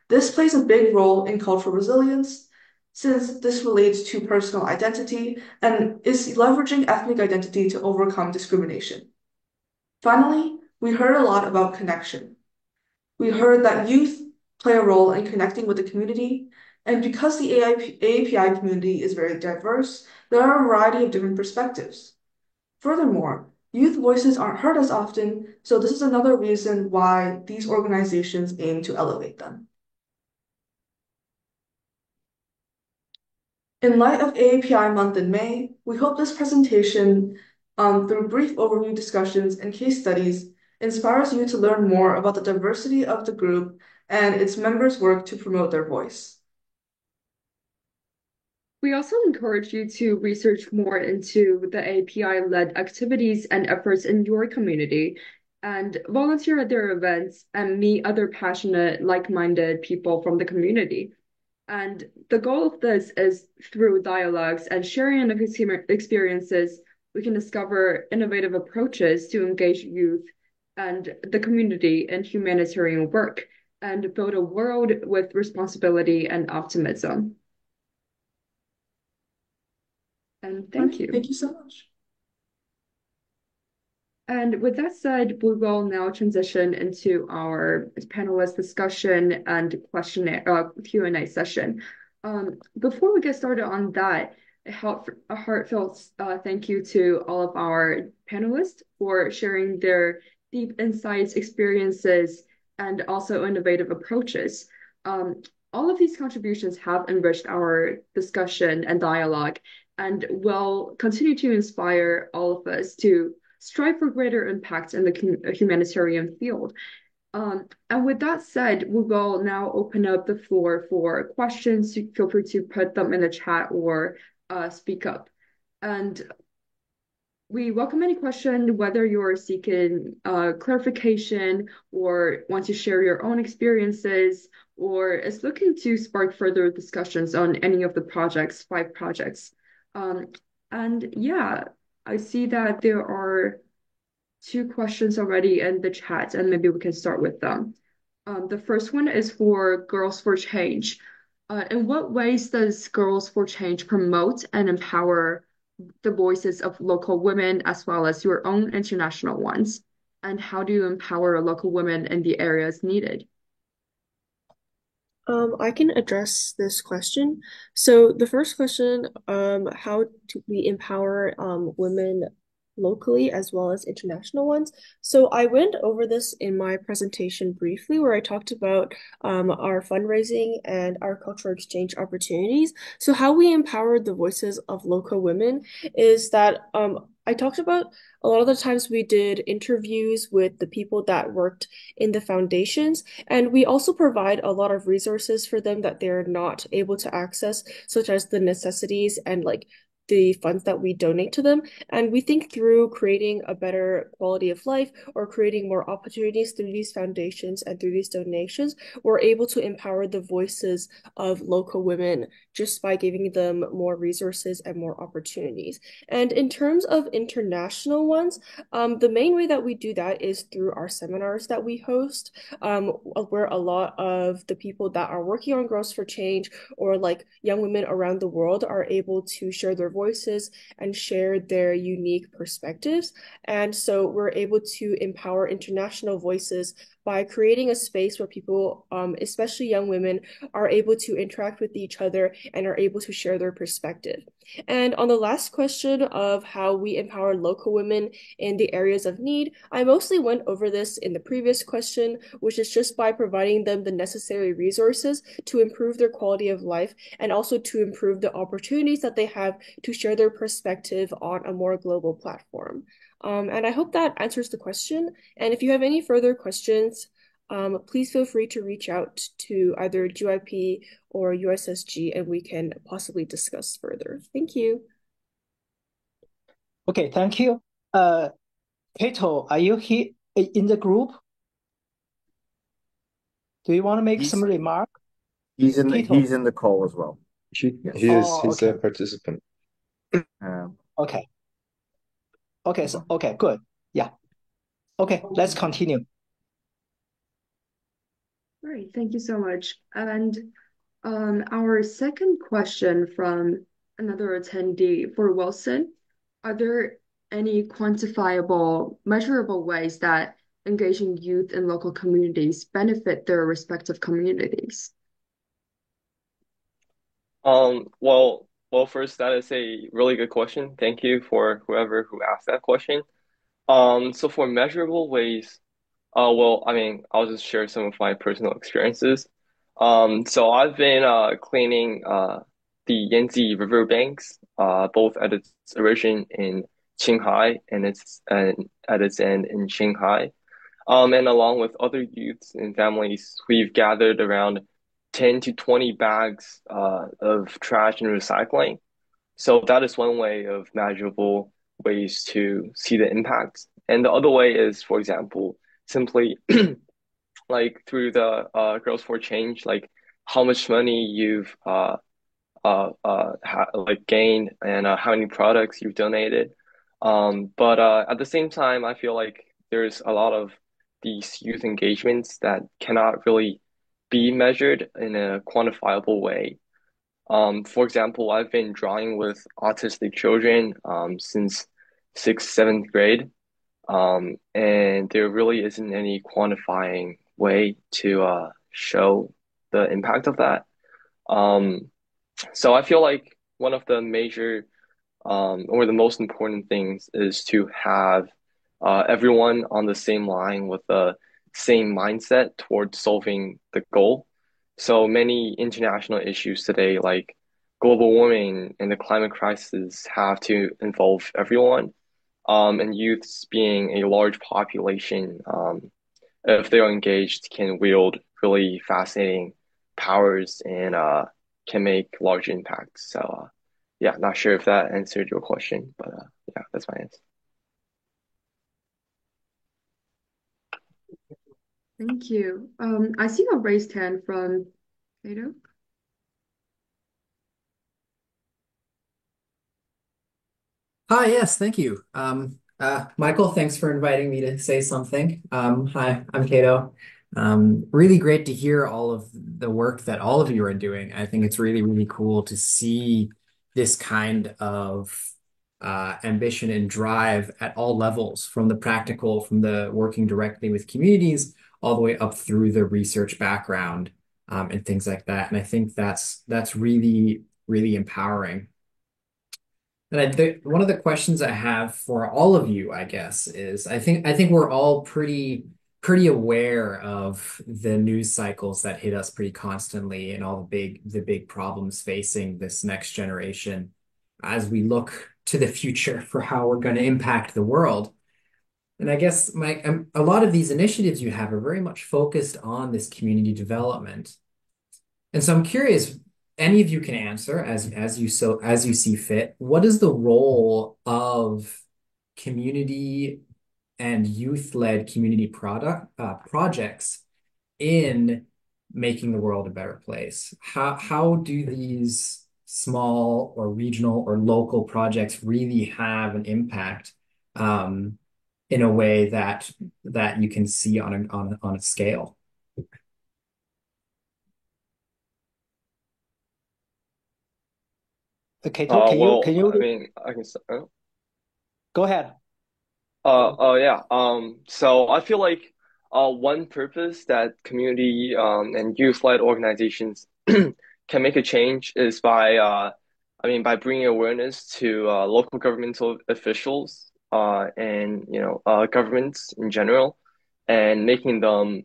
This plays a big role in cultural resilience, since this relates to personal identity and is leveraging ethnic identity to overcome discrimination. Finally, we heard a lot about connection. We heard that youth play a role in connecting with the community, and because the AAPI community is very diverse, there are a variety of different perspectives. Furthermore, youth voices aren't heard as often, so this is another reason why these organizations aim to elevate them. In light of AAPI month in May, we hope this presentation, through brief overview discussions and case studies, inspires you to learn more about the diversity of the group and its members' work to promote their voice. We also encourage you to research more into the API-led activities and efforts in your community and volunteer at their events and meet other passionate, like-minded people from the community. And the goal of this is through dialogues and sharing of experiences, we can discover innovative approaches to engage youth and the community in humanitarian work and build a world with responsibility and optimism. And thank you. Thank you so much. And with that said, we will now transition into our panelist discussion and Q&A session. Before we get started on that, a heartfelt thank you to all of our panelists for sharing their deep insights, experiences, and also innovative approaches. All of these contributions have enriched our discussion and dialogue and will continue to inspire all of us to strive for greater impact in the humanitarian field. And with that said, we will now open up the floor for questions. Feel free to put them in the chat or speak up. And we welcome any question, whether you're seeking clarification or want to share your own experiences, or is looking to spark further discussions on any of the projects, 5 projects. And yeah, I see that there are 2 questions already in the chat, and maybe we can start with them. The first one is for Girls for Change. In what ways does Girls for Change promote and empower the voices of local women as well as your own international ones? And how do you empower local women in the areas needed? I can address this question. So the first question, how do we empower women locally as well as international ones? So I went over this in my presentation briefly, where I talked about our fundraising and our cultural exchange opportunities. So how we empowered the voices of local women is that I talked about a lot of the times we did interviews with the people that worked in the foundations, and we also provide a lot of resources for them that they're not able to access, such as the necessities and like the funds that we donate to them. And we think through creating a better quality of life or creating more opportunities through these foundations and through these donations, we're able to empower the voices of local women just by giving them more resources and more opportunities. And in terms of international ones, the main way that we do that is through our seminars that we host, where a lot of the people that are working on Girls for Change or like young women around the world are able to share their voices and share their unique perspectives. And so we're able to empower international voices by creating a space where people, especially young women, are able to interact with each other and are able to share their perspective. And on the last question of how we empower local women in the areas of need, I mostly went over this in the previous question, which is just by providing them the necessary resources to improve their quality of life and also to improve the opportunities that they have to share their perspective on a more global platform. And I hope that answers the question. And if you have any further questions, please feel free to reach out to either GYP or USSG and we can possibly discuss further. Thank you. Okay, thank you. Kato, are you here in the group? Do you want to make some remark? He's in the call as well. He Yes. is. He's okay. a participant. Okay. Okay, good. Yeah. Okay, let's continue. Great, thank you so much. And our second question from another attendee for Wilson, are there any quantifiable, measurable ways that engaging youth in local communities benefit their respective communities? First, that is a really good question. Thank you for whoever who asked that question. So for measurable ways, I'll just share some of my personal experiences. So I've been cleaning the Yangtze River banks, both at its origin in Qinghai and at its end in Shanghai. And along with other youths and families, we've gathered around 10 to 20 bags of trash and recycling. So that is one way of measurable ways to see the impact. And the other way is, for example, simply like through the Girls for Change, like how much money you've like gained and how many products you've donated. But at the same time, I feel like there's a lot of these youth engagements that cannot really be measured in a quantifiable way. For example, I've been drawing with autistic children since sixth, seventh grade, and there really isn't any quantifying way to show the impact of that. Um, so I feel like one of the major or the most important things is to have everyone on the same line with the same mindset towards solving the goal. So many international issues today, like global warming and the climate crisis, have to involve everyone. And youths being a large population, if they're engaged, can wield really fascinating powers and can make large impacts. So, yeah, not sure if that answered your question, but yeah, that's my answer. Thank you. I see a raised hand from Kato. Hi, yes, thank you. Michael, thanks for inviting me to say something. Hi, I'm Kato. Really great to hear all of the work that all of you are doing. I think it's really, really cool to see this kind of ambition and drive at all levels, from the practical, from the working directly with communities, all the way up through the research background, and things like that. And I think that's really, really empowering. And one of the questions I have for all of you, I guess, is I think we're all pretty aware of the news cycles that hit us pretty constantly and all the big problems facing this next generation as we look to the future for how we're going to impact the world. And I guess a lot of these initiatives you have are very much focused on this community development. And so I'm curious, any of you can answer as you see fit. What is the role of community and youth-led community projects in making the world a better place? How do these small or regional or local projects really have an impact in a way that you can see on a scale? Kato, can you I can start. go ahead? Yeah. So I feel like one purpose that community and youth-led organizations can make a change is by by bringing awareness to local governmental officials and governments in general, and making them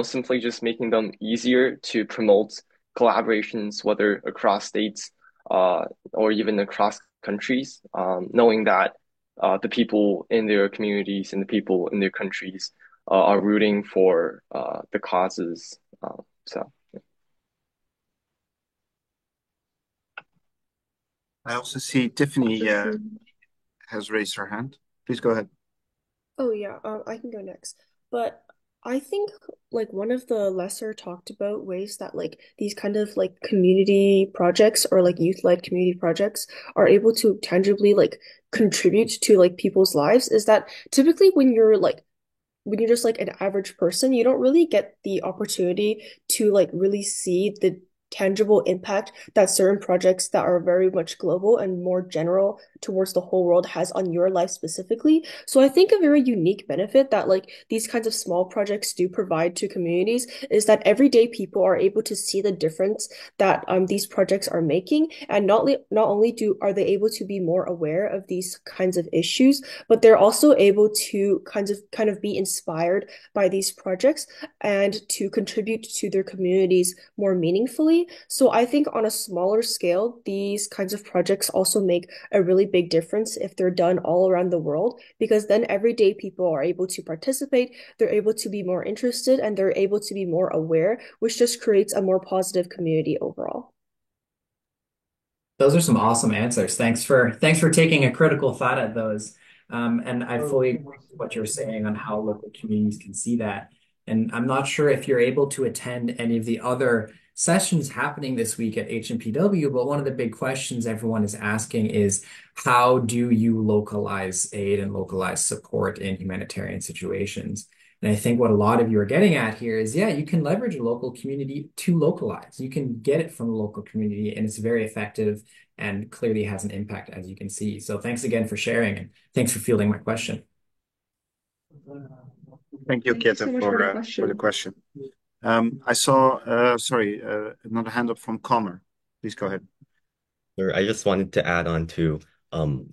simply just making them easier to promote collaborations, whether across states or even across countries, knowing that the people in their communities and the people in their countries are rooting for the causes. So. I also see Tiffany has raised her hand. Please go ahead. Oh yeah, I can go next. But I think like one of the lesser talked about ways that like these kind of like community projects or like youth-led community projects are able to tangibly like contribute to like people's lives is that typically when you're just like an average person, you don't really get the opportunity to like really see tangible impact that certain projects that are very much global and more general towards the whole world has on your life specifically. So I think a very unique benefit that like these kinds of small projects do provide to communities is that everyday people are able to see the difference that these projects are making, and not only do are they able to be more aware of these kinds of issues, but they're also able to kind of be inspired by these projects and to contribute to their communities more meaningfully. So I think on a smaller scale, these kinds of projects also make a really big difference if they're done all around the world, because then everyday people are able to participate, they're able to be more interested, and they're able to be more aware, which just creates a more positive community overall. Those are some awesome answers. Thanks for taking a critical thought at those. And I fully agree with what you're saying on how local communities can see that. And I'm not sure if you're able to attend any of the other sessions happening this week at HMPW, but one of the big questions everyone is asking is how do you localize aid and localize support in humanitarian situations? And I think what a lot of you are getting at here is, yeah, you can leverage a local community to localize. You can get it from the local community, and it's very effective and clearly has an impact, as you can see. So thanks again for sharing, and thanks for fielding my question. Thank you, Thank you Keta, so much for for the the question. question. I saw, sorry, another hand up from Connor. Please go ahead. Sure. I just wanted to add on to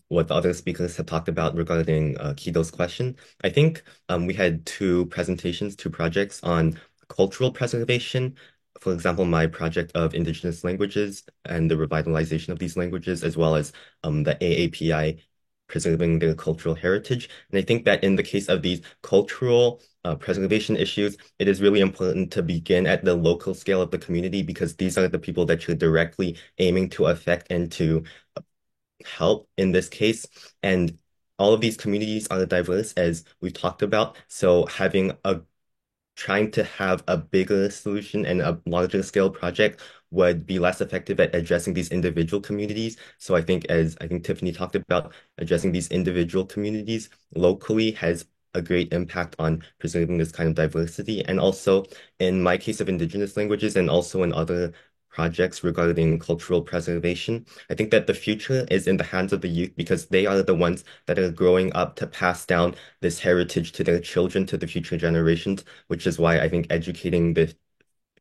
what the other speakers have talked about regarding Kido's question. I think we had two presentations, two projects on cultural preservation. For example, my project of indigenous languages and the revitalization of these languages, as well as the AAPI preserving their cultural heritage. And I think that in the case of these cultural preservation issues, it is really important to begin at the local scale of the community because these are the people that you're directly aiming to affect and to help in this case. And all of these communities are diverse, as we've talked about. So trying to have a bigger solution and a larger scale project would be less effective at addressing these individual communities. So as I think Tiffany talked about, addressing these individual communities locally has a great impact on preserving this kind of diversity. And also in my case of indigenous languages and also in other projects regarding cultural preservation, I think that the future is in the hands of the youth because they are the ones that are growing up to pass down this heritage to their children, to the future generations, which is why I think educating the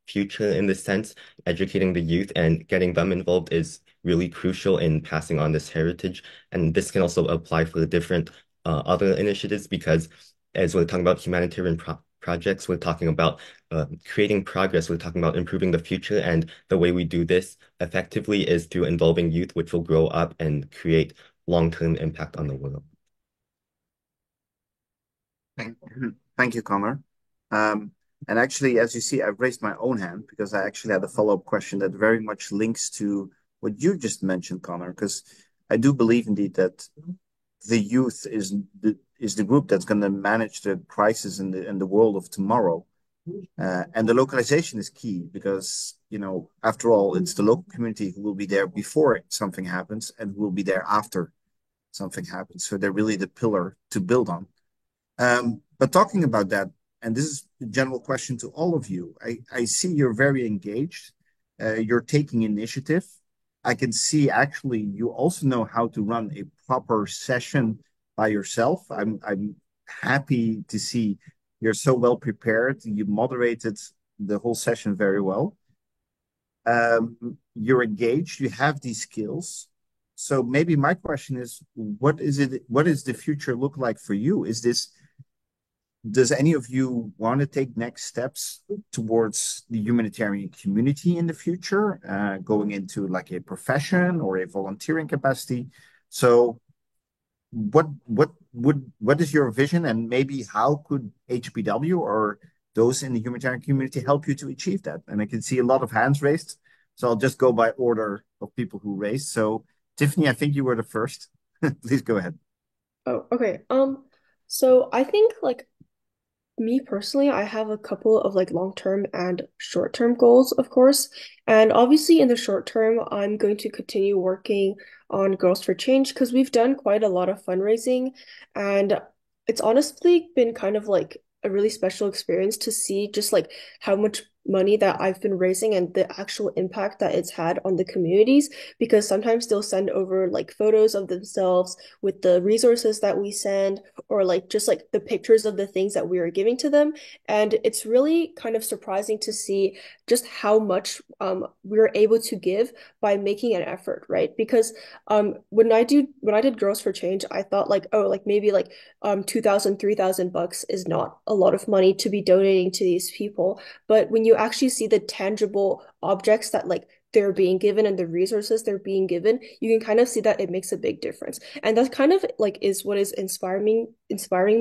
future in this sense, educating the youth and getting them involved is really crucial in passing on this heritage. And this can also apply for different other initiatives because as we're talking about humanitarian projects, we're talking about creating progress, we're talking about improving the future. And the way we do this effectively is through involving youth, which will grow up and create long-term impact on the world. Thank you, Connor. And actually, as you see, I've raised my own hand because I actually had a follow-up question that very much links to what you just mentioned, Connor, because I do believe indeed that the youth is the group that's going to manage the crisis in the world of tomorrow. And the localization is key because, after all, it's the local community who will be there before something happens and who will be there after something happens. So they're really the pillar to build on. But talking about that, and this is a general question to all of you, I see you're very engaged. You're taking initiative. I can see actually you also know how to run a proper session by yourself. I'm happy to see you're so well prepared. You moderated the whole session very well. You're engaged. You have these skills. So maybe my question is, what is the future look like for you? Does any of you want to take next steps towards the humanitarian community in the future, going into like a profession or a volunteering capacity? So what is your vision, and maybe how could HPW or those in the humanitarian community help you to achieve that? And I can see a lot of hands raised, so I'll just go by order of people who raised. So Tiffany, I think you were the first. Please go ahead. Oh, okay. So I think like me personally, I have a couple of like long-term and short-term goals, of course. And obviously in the short term, I'm going to continue working on Girls for Change because we've done quite a lot of fundraising, and it's honestly been kind of like a really special experience to see just like how much money that I've been raising and the actual impact that it's had on the communities, because sometimes they'll send over like photos of themselves with the resources that we send, or like just like the pictures of the things that we are giving to them. And it's really kind of surprising to see just how much we're able to give by making an effort, right? Because when I did Girls for Change, I thought like, oh, like maybe like 2,000, 3,000 bucks is not a lot of money to be donating to these people. But when you actually see the tangible objects that like they're being given and the resources they're being given, you can kind of see that it makes a big difference. And that kind of like is what is inspiring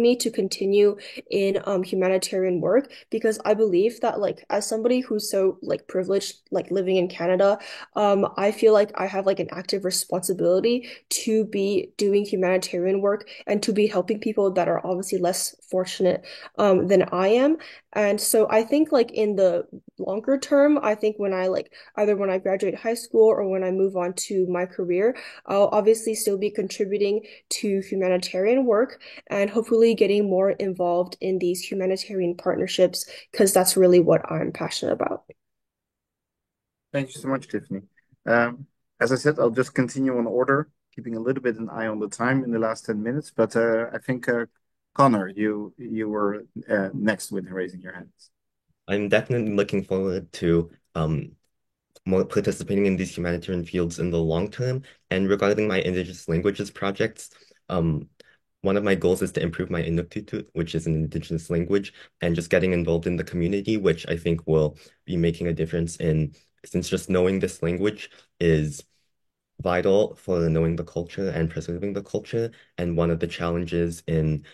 me to continue in humanitarian work, because I believe that like as somebody who's so like privileged, like living in Canada, I feel like I have like an active responsibility to be doing humanitarian work and to be helping people that are obviously less fortunate than I am. And so I think like in the longer term, I think when I like either when I graduate high school or when I move on to my career, I'll obviously still be contributing to humanitarian work and hopefully getting more involved in these humanitarian partnerships, because that's really what I'm passionate about. Thank you so much, Tiffany. As I said, I'll just continue on order, keeping a little bit an eye on the time in the last 10 minutes. But I think Connor, you were next with raising your hands. I'm definitely looking forward to more participating in these humanitarian fields in the long term. And regarding my Indigenous languages projects, one of my goals is to improve my Inuktitut, which is an Indigenous language, and just getting involved in the community, which I think will be making a difference since just knowing this language is vital for knowing the culture and preserving the culture. And one of the challenges in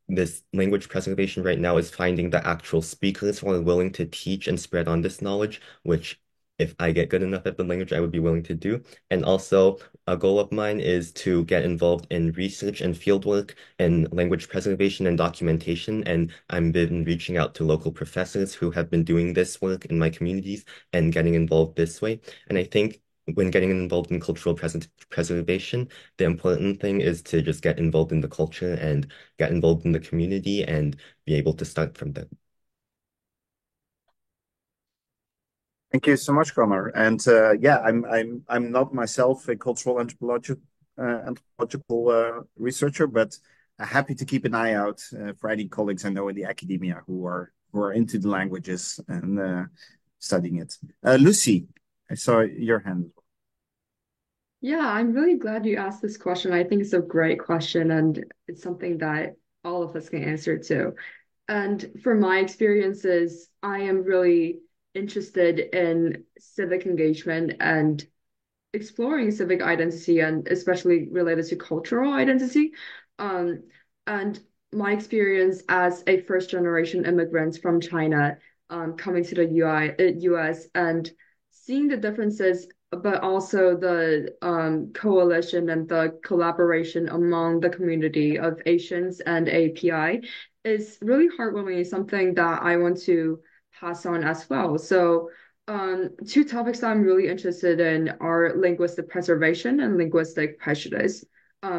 this language preservation right now is finding the actual speakers who are willing to teach and spread on this knowledge, which if I get good enough at the language, I would be willing to do. And also, a goal of mine is to get involved in research and fieldwork in language preservation and documentation. And I've been reaching out to local professors who have been doing this work in my communities and getting involved this way. And I think when getting involved in cultural preservation, the important thing is to just get involved in the culture and get involved in the community and be able to start from there. Thank you so much, Connor. And yeah, I'm not myself a cultural anthropological researcher, but happy to keep an eye out for any colleagues I know in the academia who are into the languages and studying it. Lucy, I saw your hand. Yeah, I'm really glad you asked this question. I think it's a great question, and it's something that all of us can answer to. And from my experiences, I am really interested in civic engagement and exploring civic identity, and especially related to cultural identity. Um, and my experience as a first generation immigrant from China, coming to the US and seeing the differences, but also the coalition and the collaboration among the community of Asians and API is really heartwarming, something that I want to pass on as well. So two topics that I'm really interested in are linguistic preservation and linguistic prejudice.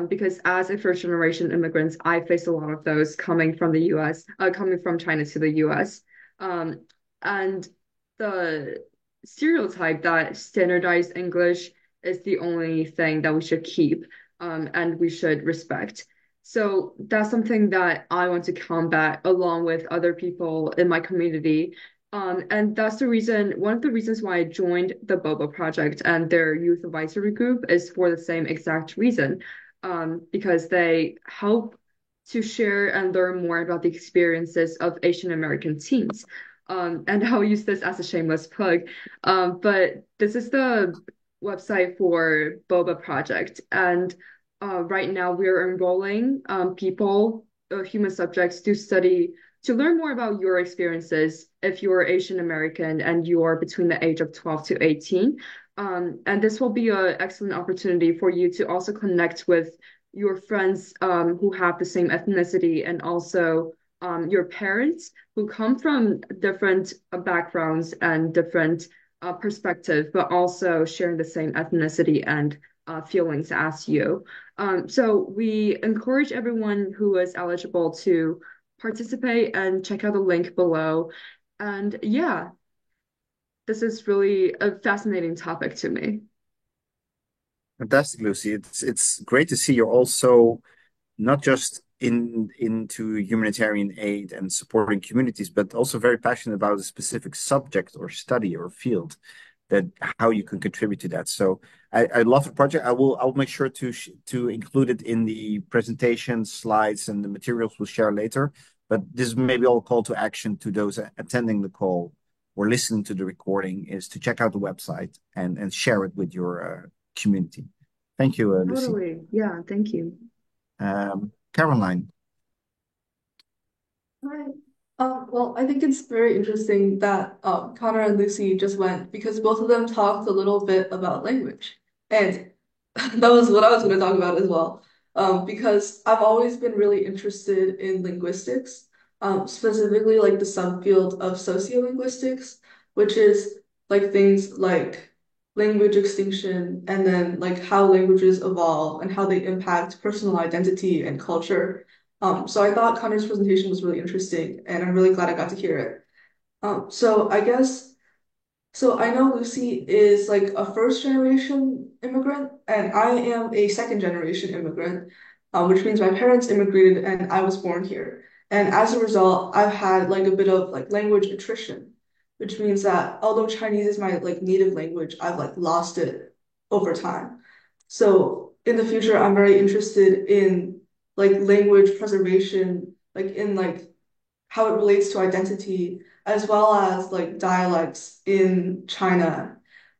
Because as a first generation immigrant, I faced a lot of those coming from the US, coming from China to the US. And the stereotype that standardized English is the only thing that we should keep, and we should respect. So that's something that I want to combat along with other people in my community, and that's one of the reasons why I joined the Boba Project and their youth advisory group is for the same exact reason, because they help to share and learn more about the experiences of Asian American teens. And I'll use this as a shameless plug. But this is the website for Boba Project. And right now we're enrolling people, human subjects, to learn more about your experiences if you're Asian American and you're between the age of 12 to 18. And this will be an excellent opportunity for you to also connect with your friends who have the same ethnicity, and also your parents who come from different backgrounds and different perspectives, but also sharing the same ethnicity and feelings as you. So we encourage everyone who is eligible to participate and check out the link below. And yeah, This is really a fascinating topic to me. Fantastic, Lucy. It's great to see you're also not just into humanitarian aid and supporting communities, but also very passionate about a specific subject or study or field that how you can contribute to that. So I love the project. I'll make sure to include it in the presentation slides and the materials we'll share later. But this may be all call to action to those attending the call or listening to the recording is to check out the website and share it with your community. Thank you, Lucy. Totally. Yeah, thank you. Caroline. Hi. Well, I think it's very interesting that Connor and Lucy just went because both of them talked a little bit about language. And that was what I was going to talk about as well. Because I've always been really interested in linguistics, specifically like the subfield of sociolinguistics, which is like things like language extinction and then like how languages evolve and how they impact personal identity and culture. So I thought Connor's presentation was really interesting, and I'm really glad I got to hear it. So I guess, so I know Lucy is like a first generation immigrant, and I am a second generation immigrant, which means my parents immigrated and I was born here. And as a result, I've had like a bit of like language attrition, which means that although Chinese is my like native language, I've like lost it over time. So in the future, I'm very interested in like language preservation, like in like how it relates to identity, as well as like dialects in China,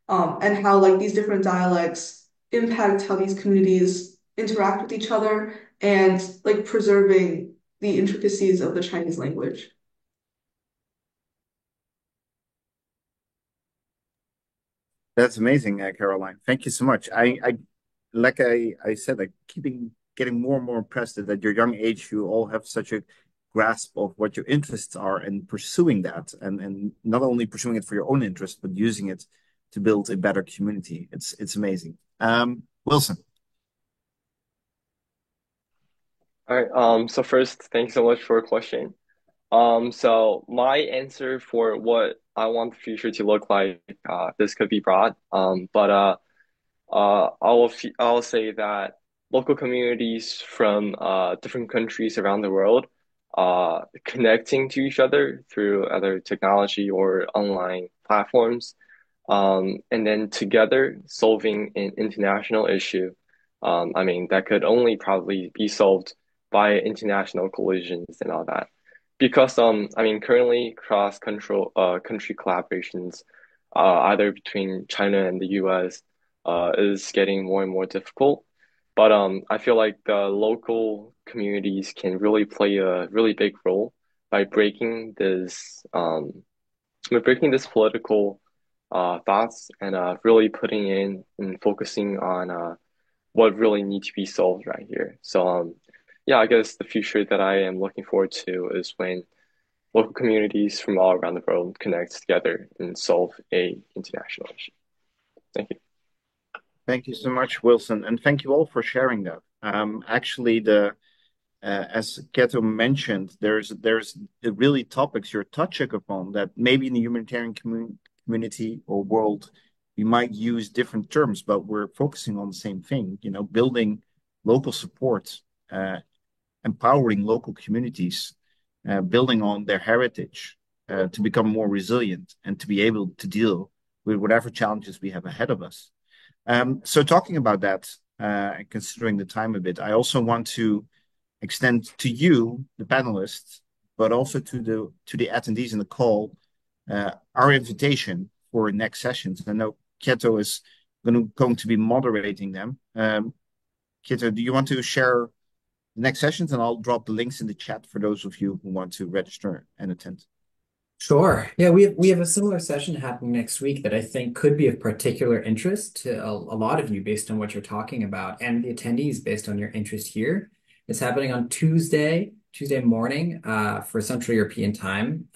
and how like these different dialects impact how these communities interact with each other and like preserving the intricacies of the Chinese language. That's amazing, Caroline. Thank you so much. I said, like getting more and more impressed that at your young age you all have such a grasp of what your interests are and pursuing that, and not only pursuing it for your own interest, but using it to build a better community. It's amazing. Wilson. All right. So first, thanks so much for a question. So my answer for what I want the future to look like, this could be broad. I'll say that local communities from different countries around the world connecting to each other through other technology or online platforms, and then together solving an international issue. I mean, that could only probably be solved by international collisions and all that. Because I mean, currently country collaborations, either between China and the US, is getting more and more difficult. But I feel like the local communities can really play a really big role by breaking this political thoughts and really putting in and focusing on what really needs to be solved right here. So yeah, I guess the future that I am looking forward to is when local communities from all around the world connect together and solve a international issue. Thank you. Thank you so much, Wilson, and thank you all for sharing that. Actually, as Keto mentioned, there's really topics you're touching upon that maybe in the humanitarian community or world we might use different terms, but we're focusing on the same thing. You know, building local support, empowering local communities, building on their heritage to become more resilient and to be able to deal with whatever challenges we have ahead of us. So talking about that, and considering the time a bit, I also want to extend to you, the panelists, but also to the attendees in the call, our invitation for next sessions. I know Keto is going to be moderating them. Keto, do you want to share the next sessions, and I'll drop the links in the chat for those of you who want to register and attend. Sure. Yeah, we have a similar session happening next week that I think could be of particular interest to a lot of you based on what you're talking about, and the attendees based on your interest here. It's happening on Tuesday morning for Central European time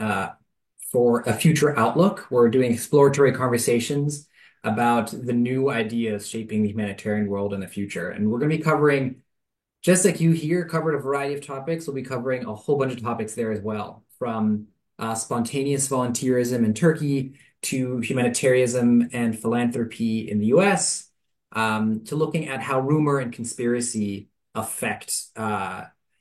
for a future outlook. We're doing exploratory conversations about the new ideas shaping the humanitarian world in the future. And we're going to be covering, just like you here, covered a variety of topics. We'll be covering a whole bunch of topics there as well, from spontaneous volunteerism in Turkey to humanitarianism and philanthropy in the US, to looking at how rumor and conspiracy affect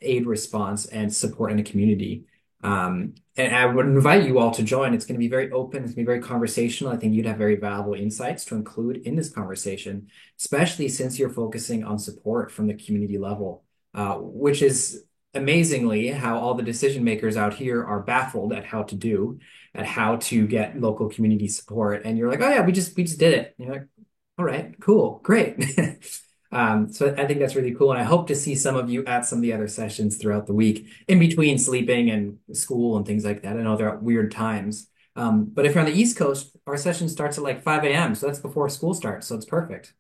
aid response and support in a community. And I would invite you all to join. It's going to be very open. It's going to be very conversational. I think you'd have very valuable insights to include in this conversation, especially since you're focusing on support from the community level, which is amazingly how all the decision makers out here are baffled at how to get local community support. And you're like, oh yeah, we just did it. And you're like, all right, cool, great. So I think that's really cool. And I hope to see some of you at some of the other sessions throughout the week, in between sleeping and school and things like that. I know there are weird times. But if you're on the East Coast, our session starts at like 5 a.m. So that's before school starts. So it's perfect.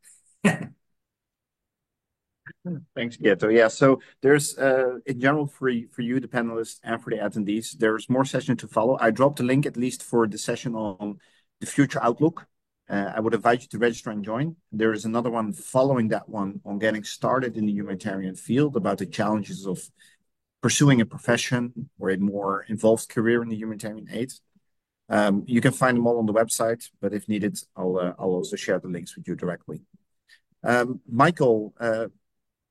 Thanks, Gieto. Yeah, so there's in general for you, the panelists, and for the attendees, there's more session to follow. I dropped a link at least for the session on the future outlook. I would invite you to register and join. There is another one following that one on getting started in the humanitarian field about the challenges of pursuing a profession or a more involved career in the humanitarian aid. You can find them all on the website, but if needed, I'll also share the links with you directly. Michael,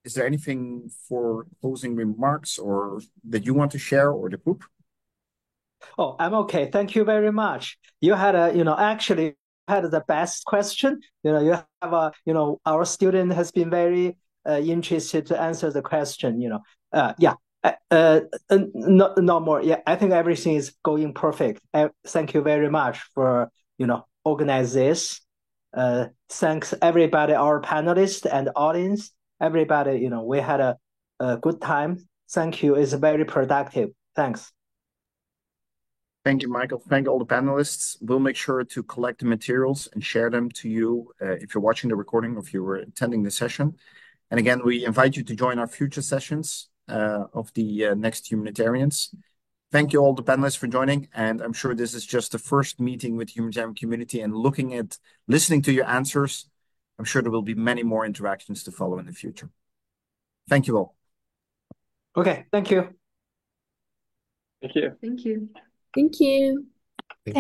is there anything for closing remarks or that you want to share, or the group? Oh, I'm okay. Thank you very much. You had actually had the best question. You have our student has been very interested to answer the question. No more. Yeah, I think everything is going perfect. Thank you very much for organize this. Thanks everybody, our panelists and audience. Everybody, we had a good time. Thank you. It's very productive. Thanks. Thank you, Michael. Thank all the panelists. We'll make sure to collect the materials and share them to you if you're watching the recording or if you were attending the session. And again, we invite you to join our future sessions of the Next Humanitarians. Thank you all the panelists for joining. And I'm sure this is just the first meeting with the humanitarian community, and listening to your answers, I'm sure there will be many more interactions to follow in the future. Thank you all. Okay, thank you. Thank you. Thank you. Thank you.